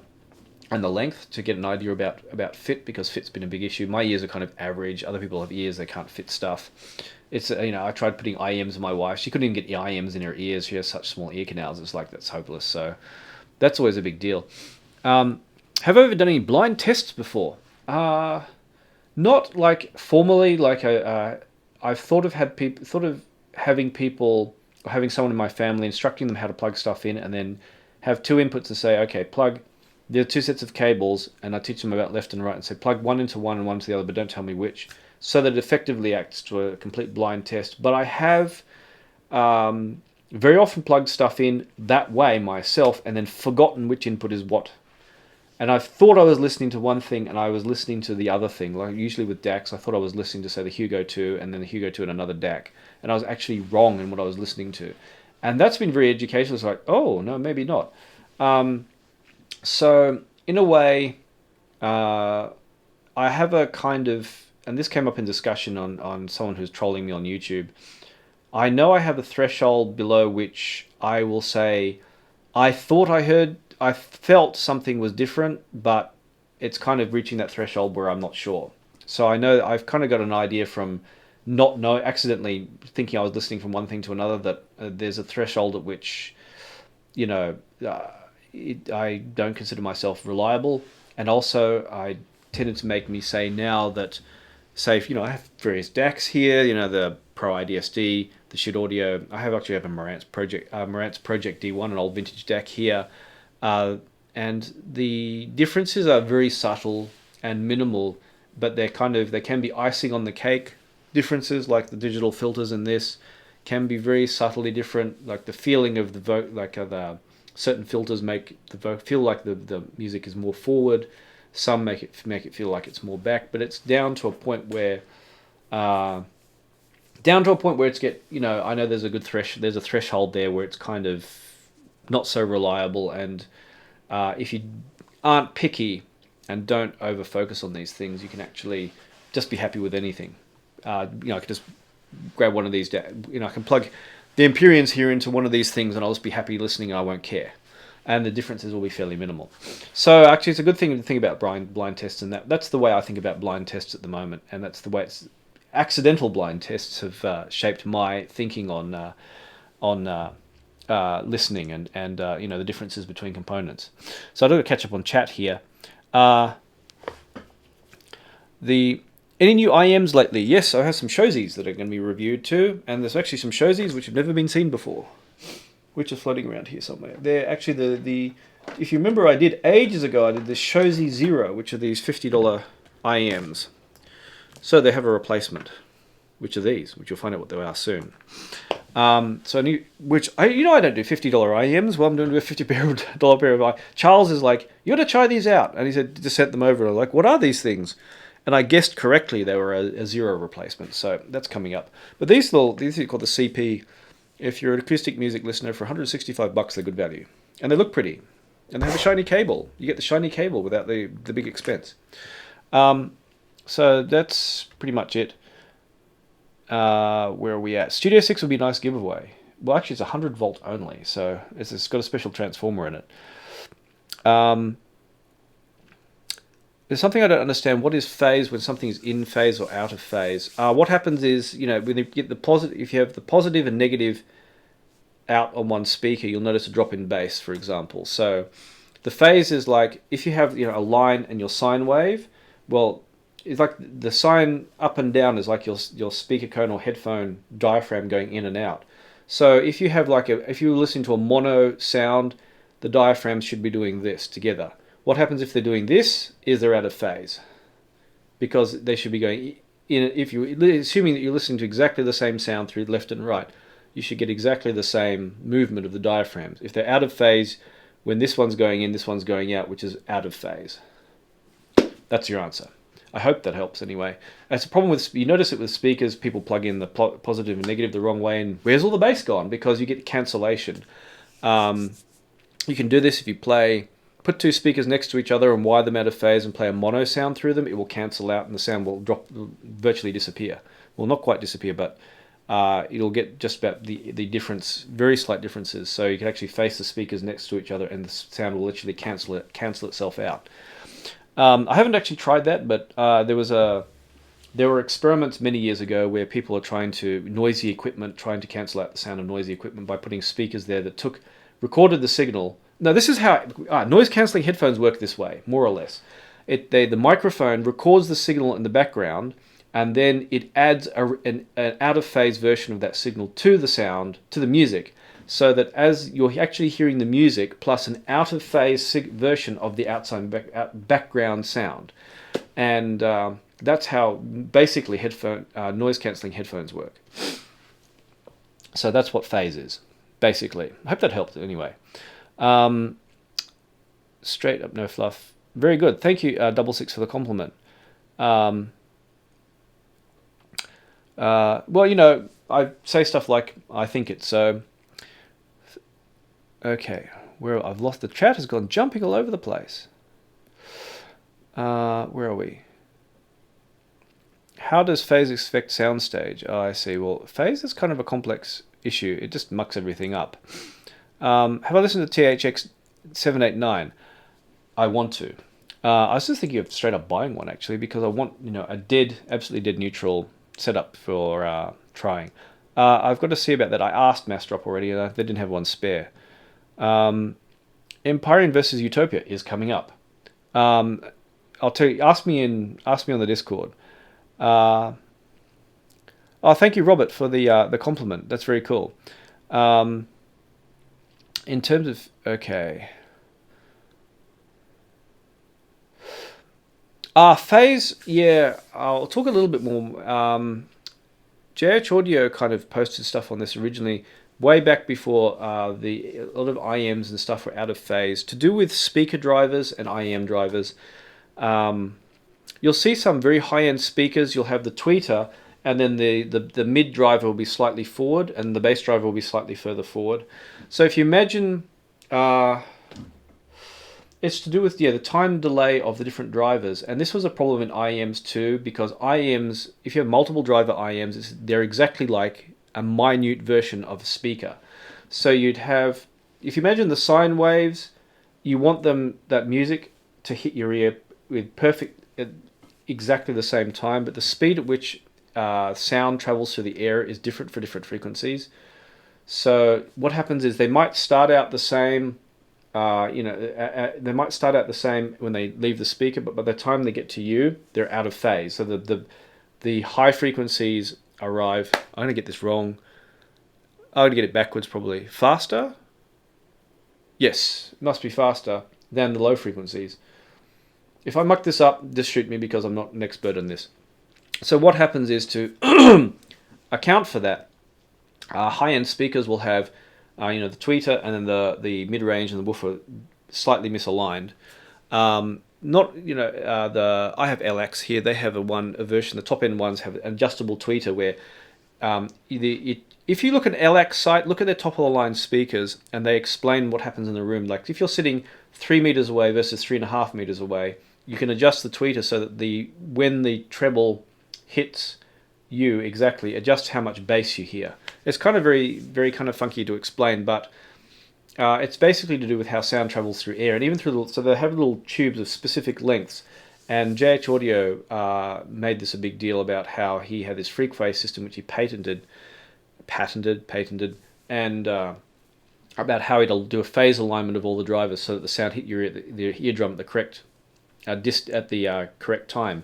and the length, to get an idea about fit, because fit's been a big issue. My ears are kind of average. Other people have ears, they can't fit stuff. It's, I tried putting IEMs in my wife. She couldn't even get IEMs in her ears. She has such small ear canals. It's like, that's hopeless. So that's always a big deal. Have I ever done any blind tests before? Not like formally. Like I've thought of having someone in my family instructing them how to plug stuff in, and then have two inputs and say, okay, there are two sets of cables, and I teach them about left and right, and say plug one into one and one to the other, but don't tell me which, so that it effectively acts to a complete blind test. But I have very often plugged stuff in that way myself, and then forgotten which input is what. And I thought I was listening to one thing and I was listening to the other thing. Like usually with DACs, I thought I was listening to, say, the Hugo 2 and then the Hugo 2 and another DAC. And I was actually wrong in what I was listening to. And that's been very educational. It's like, oh, no, maybe not. So in a way, I have a kind of, and this came up in discussion on someone who's trolling me on YouTube. I know I have a threshold below which I will say, I felt something was different, but it's kind of reaching that threshold where I'm not sure. So I know I've kind of got an idea from accidentally thinking I was listening from one thing to another, that there's a threshold at which, I don't consider myself reliable. And also I tended to make me say now that, say, I have various DACs here, the Pro iDSD, the Schiit Audio. I actually have a Marantz Project D1, an old vintage DAC here. And the differences are very subtle and minimal, but they can be icing on the cake. Differences like the digital filters in this can be very subtly different. Like the feeling of the certain filters make the feel like the music is more forward. Some make it feel like it's more back. But it's down to a point where I know there's there's a threshold there where it's kind of not so reliable. And if you aren't picky and don't over focus on these things, you can actually just be happy with anything. I can just grab one of these. I can plug the Empyreans here into one of these things, and I'll just be happy listening, and I won't care. And the differences will be fairly minimal. So actually, it's a good thing to think about blind tests, and that's the way I think about blind tests at the moment, and that's the way accidental blind tests have shaped my thinking on listening and the differences between components. So I've got to catch up on chat here. Any new IMs lately? Yes, I have some Shosies that are going to be reviewed too, and there's actually some Shosies which have never been seen before, which are floating around here somewhere. They're actually the if you remember, I did ages ago, I did the Shosi Zero, which are these $50 IMs. So they have a replacement, which are these, which you'll find out what they are soon. I don't do $50 IMs. Well, I'm doing a $50 pair of Charles is like, you got to try these out, and he said to set them over. I'm like, what are these things? And I guessed correctly they were a zero replacement, so that's coming up. But these are called the CP. If you're an acoustic music listener, for $165, they're good value, and they look pretty, and they have a shiny cable. You get the shiny cable without the big expense. So that's pretty much it. Where are we at? Studio 6 would be a nice giveaway. Well, actually, it's 100 volt only, so it's got a special transformer in it. There's something I don't understand. What is phase when something is in phase or out of phase? What happens is, when you get the positive, if you have the positive and negative out on one speaker, you'll notice a drop in bass, for example. So the phase is like, if you have a line and your sine wave, well, it's like the sine up and down is like your speaker cone or headphone diaphragm going in and out. So if you have if you listen to a mono sound, the diaphragms should be doing this together. What happens if they're doing this is they're out of phase, because they should be going in. Assuming that you're listening to exactly the same sound through left and right, you should get exactly the same movement of the diaphragms. If they're out of phase, when this one's going in, this one's going out, which is out of phase. That's your answer. I hope that helps anyway. It's a problem with, you notice it with speakers, people plug in the positive and negative the wrong way, and where's all the bass gone? Because you get cancellation. You can do this if you put two speakers next to each other and wire them out of phase and play a mono sound through them. It will cancel out and the sound will virtually disappear. Well, not quite disappear, but it'll get just about the difference, very slight differences. So you can actually face the speakers next to each other and the sound will literally cancel itself out. I haven't actually tried that, but there were experiments many years ago where people are trying to cancel out the sound of noisy equipment by putting speakers there that recorded the signal. Now, this is how noise-cancelling headphones work this way, more or less. The microphone records the signal in the background, and then it adds an out-of-phase version of that signal to the sound, to the music, so that as you're actually hearing the music plus an out-of-phase version of the background sound. And that's how basically noise-cancelling headphones work. So that's what phase is, basically. I hope that helped anyway. Straight up, no fluff. Very good. Thank you, Double Six, for the compliment. Um, well, I say stuff like I think it. So, okay, where I've lost the chat has gone jumping all over the place. Where are we? How does phase affect soundstage? Oh, I see. Well, phase is kind of a complex issue. It just mucks everything up. Have I listened to THX 789? I want to. I was just thinking of straight up buying one actually because I want a absolutely dead neutral setup for trying. I've got to see about that. I asked Massdrop already, and they didn't have one spare. Empyrean versus Utopia is coming up. Um, I'll tell you. Ask me on the Discord. Uh, oh, thank you, Robert, for the compliment. That's very cool. Um, in terms of okay, phase. Yeah, I'll talk a little bit more. JH Audio kind of posted stuff on this originally, way back before a lot of IEMs and stuff were out of phase, to do with speaker drivers and IEM drivers. Um, you'll see some very high-end speakers. You'll have the tweeter, and then the mid driver will be slightly forward, and the bass driver will be slightly further forward. So if you imagine, it's to do with the time delay of the different drivers, and this was a problem in IEMs too, because IEMs, if you have multiple driver IEMs, they're exactly like a minute version of a speaker. So you'd have, if you imagine the sine waves, you want that music to hit your ear with perfect, exactly the same time, but the speed at which sound travels through the air is different for different frequencies. So what happens is they might start out the same. They might start out the same when they leave the speaker, but by the time they get to you, they're out of phase. So the high frequencies arrive. I'm gonna get this wrong. I'm gonna get it backwards probably. Faster? Yes, it must be faster than the low frequencies. If I muck this up, just shoot me because I'm not an expert on this. So what happens is to account for that, high-end speakers will have, the tweeter and then the mid-range and the woofer slightly misaligned. Not the I have LX here. They have a version. The top end ones have an adjustable tweeter where if you look at LX site, look at their top of the line speakers, and they explain what happens in the room. Like if you're sitting 3 meters away versus 3.5 meters away, you can adjust the tweeter so that when the treble hits you exactly, adjust how much bass you hear. It's kind of very, very kind of funky to explain, but it's basically to do with how sound travels through air, and even so they have little tubes of specific lengths. And JH Audio made this a big deal about how he had this freak phase system which he patented, and about how it'll do a phase alignment of all the drivers so that the sound hit the eardrum at the correct correct time.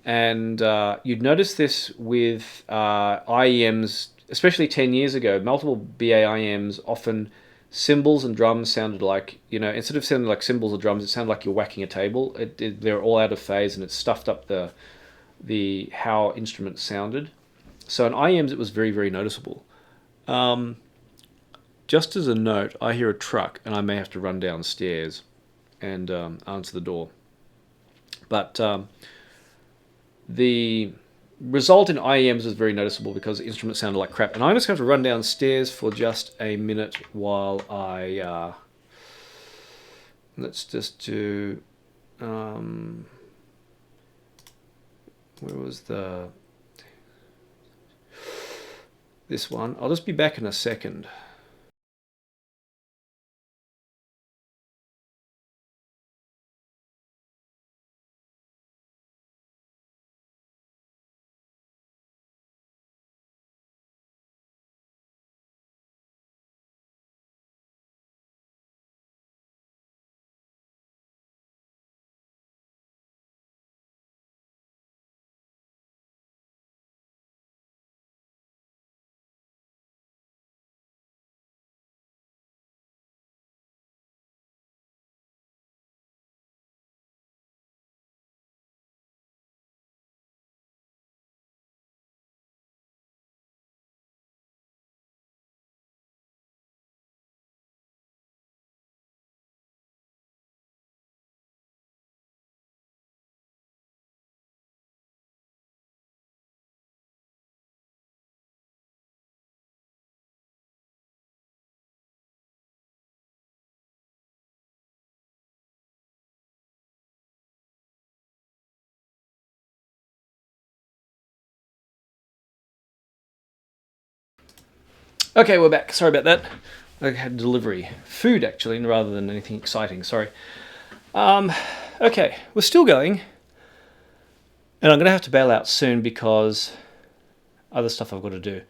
And you'd notice this with IEMs, especially 10 years ago. Multiple BA IEMs, often cymbals and drums sounded like, instead of sounding like cymbals or drums, it sounded like you're whacking a table. They're all out of phase, and it stuffed up the how instruments sounded. So in IEMs, it was very, very noticeable. Just as a note, I hear a truck, and I may have to run downstairs and answer the door. But the result in IEMs was very noticeable because the instrument sounded like crap. And I'm just going to run downstairs for just a minute while I... let's just do... where was this one? I'll just be back in a second. Okay, we're back. Sorry about that. I had delivery. Food, actually, rather than anything exciting. Sorry. Okay, we're still going. And I'm going to have to bail out soon because other stuff I've got to do.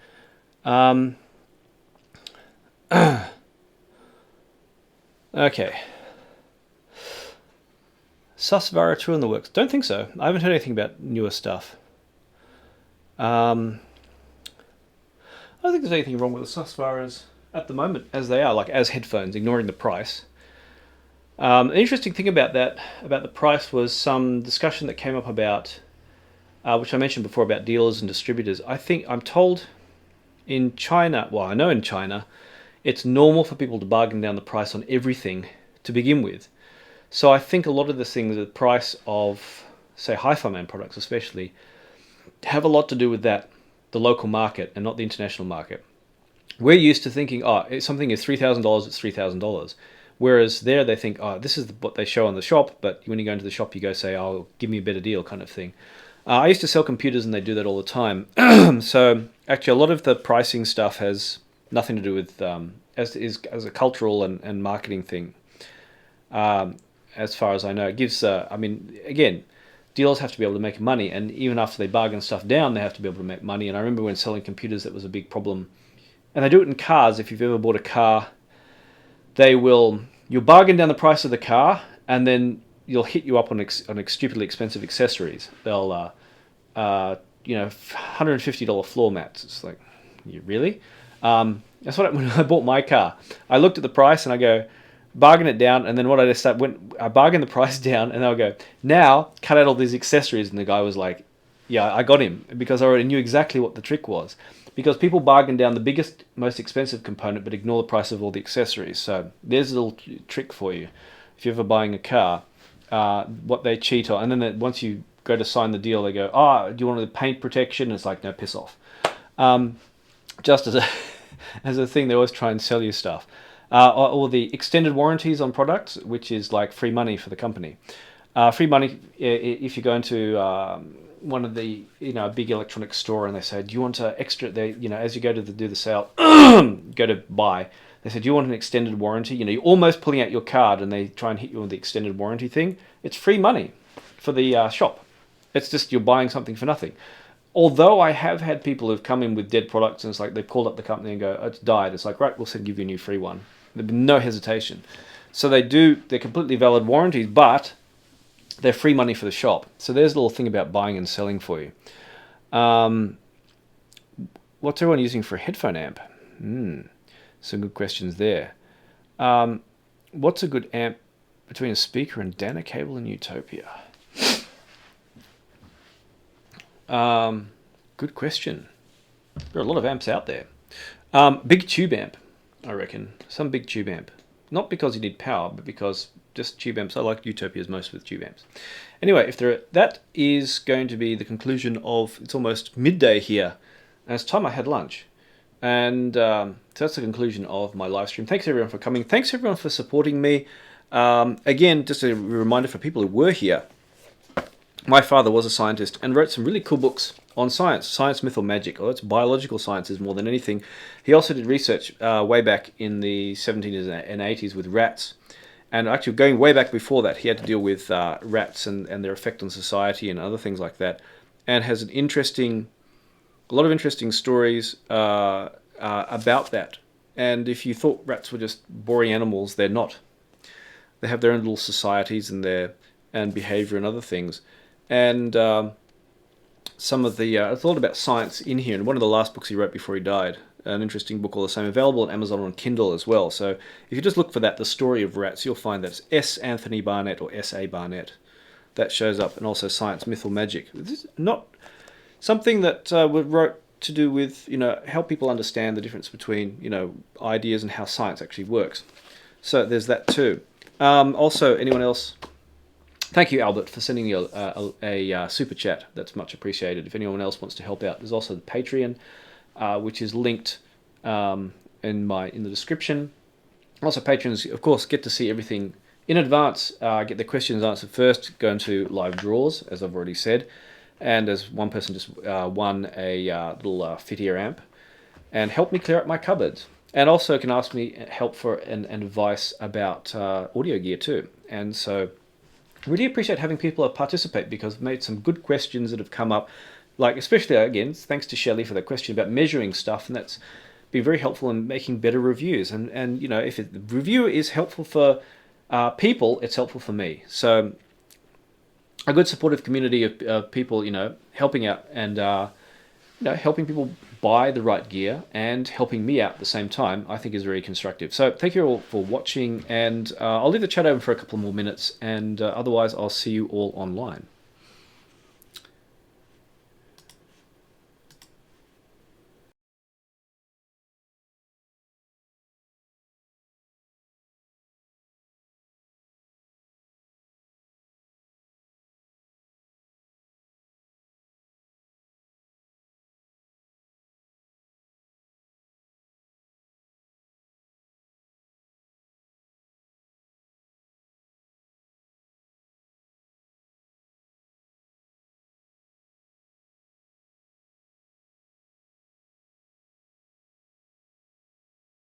Okay. Susvara 2 in the works. Don't think so. I haven't heard anything about newer stuff. I don't think there's anything wrong with the Susvaras at the moment as they are, like as headphones, ignoring the price. An interesting thing about the price, was some discussion that came up about, which I mentioned before, about dealers and distributors. I'm told in China, well, I know in China, it's normal for people to bargain down the price on everything to begin with. So I think a lot of the things, the price of, say, Hi-Fi Man products especially, have a lot to do with that, the local market and not the international market. We're used to thinking, if something is $3,000, it's $3,000. Whereas there they think, this is what they show on the shop, but when you go into the shop, you go say, give me a better deal kind of thing. I used to sell computers and they do that all the time. So actually a lot of the pricing stuff has nothing to do with, as a cultural and marketing thing. As far as I know, it gives, again, dealers have to be able to make money, and even after they bargain stuff down, they have to be able to make money. And I remember when selling computers, that was a big problem. And they do it in cars. If you've ever bought a car, you'll bargain down the price of the car, and then you'll hit you up on stupidly expensive accessories. They'll, $150 floor mats. It's like, you really? That's what when I bought my car. I looked at the price and I go, bargain it down, and then what I just I bargained the price down, and they'll go, now cut out all these accessories, and the guy was like, yeah, I got him, because I already knew exactly what the trick was. Because people bargain down the biggest, most expensive component, but ignore the price of all the accessories. So there's a little trick for you. If you're ever buying a car, what they cheat on, and then once you go to sign the deal, they go, do you want the paint protection? And it's like, no, piss off. Just as a as a thing, they always try and sell you stuff. Or the extended warranties on products, which is like free money for the company. Free money if you go into one of the a big electronics store and they say, do you want extra? They as you go to do the sale, go to buy. They said, do you want an extended warranty? You're almost pulling out your card and they try and hit you with the extended warranty thing. It's free money for the shop. It's just you're buying something for nothing. Although I have had people who've come in with dead products and it's like they've called up the company and go, it's died. It's like, right, we'll give you a new free one. There'd be no hesitation. So they're completely valid warranties, but they're free money for the shop. So there's a little thing about buying and selling for you. What's everyone using for a headphone amp? Some good questions there. What's a good amp between a speaker and Dana cable in Utopia? Good question. There are a lot of amps out there. Big tube amp, I reckon. Some big tube amp. Not because you need power, but because just tube amps. I like Utopias most with tube amps. Anyway, that is going to be the conclusion of, it's almost midday here, and it's time I had lunch. And so that's the conclusion of my live stream. Thanks everyone for coming. Thanks everyone for supporting me. Again, just a reminder for people who were here. My father was a scientist and wrote some really cool books on science, myth or magic. It's biological sciences more than anything. He also did research way back in the 70s and 80s with rats. And actually going way back before that, he had to deal with rats and their effect on society and other things like that. And has a lot of interesting stories about that. And if you thought rats were just boring animals, they're not. They have their own little societies and behavior and other things. And some of it's a lot about science in here. And one of the last books he wrote before he died, an interesting book all the same, available on Amazon on Kindle as well. So if you just look for that, The Story of Rats, you'll find that's S. Anthony Barnett or S.A. Barnett. That shows up, and also Science, Myth or Magic. This is not something that we wrote to do with, help people understand the difference between, ideas and how science actually works. So there's that too. Also, anyone else? Thank you, Albert, for sending me a super chat. That's much appreciated. If anyone else wants to help out, there's also the Patreon, which is linked in the description. Also, patrons, of course, get to see everything in advance. Get the questions answered first. Go into live draws, as I've already said. And as one person just won a little Fit Ear amp. and help me clear up my cupboard. And also can ask me help for and advice about audio gear too. And so really appreciate having people participate, because I've made some good questions that have come up, like especially again thanks to Shelley for the question about measuring stuff, and that's been very helpful in making better reviews. And you know, if the review is helpful for people, it's helpful for me. So a good supportive community of people, you know, helping out and you know, helping people buy the right gear and helping me out at the same time, I think is very constructive. So thank you all for watching, and I'll leave the chat open for a couple more minutes, and otherwise I'll see you all online.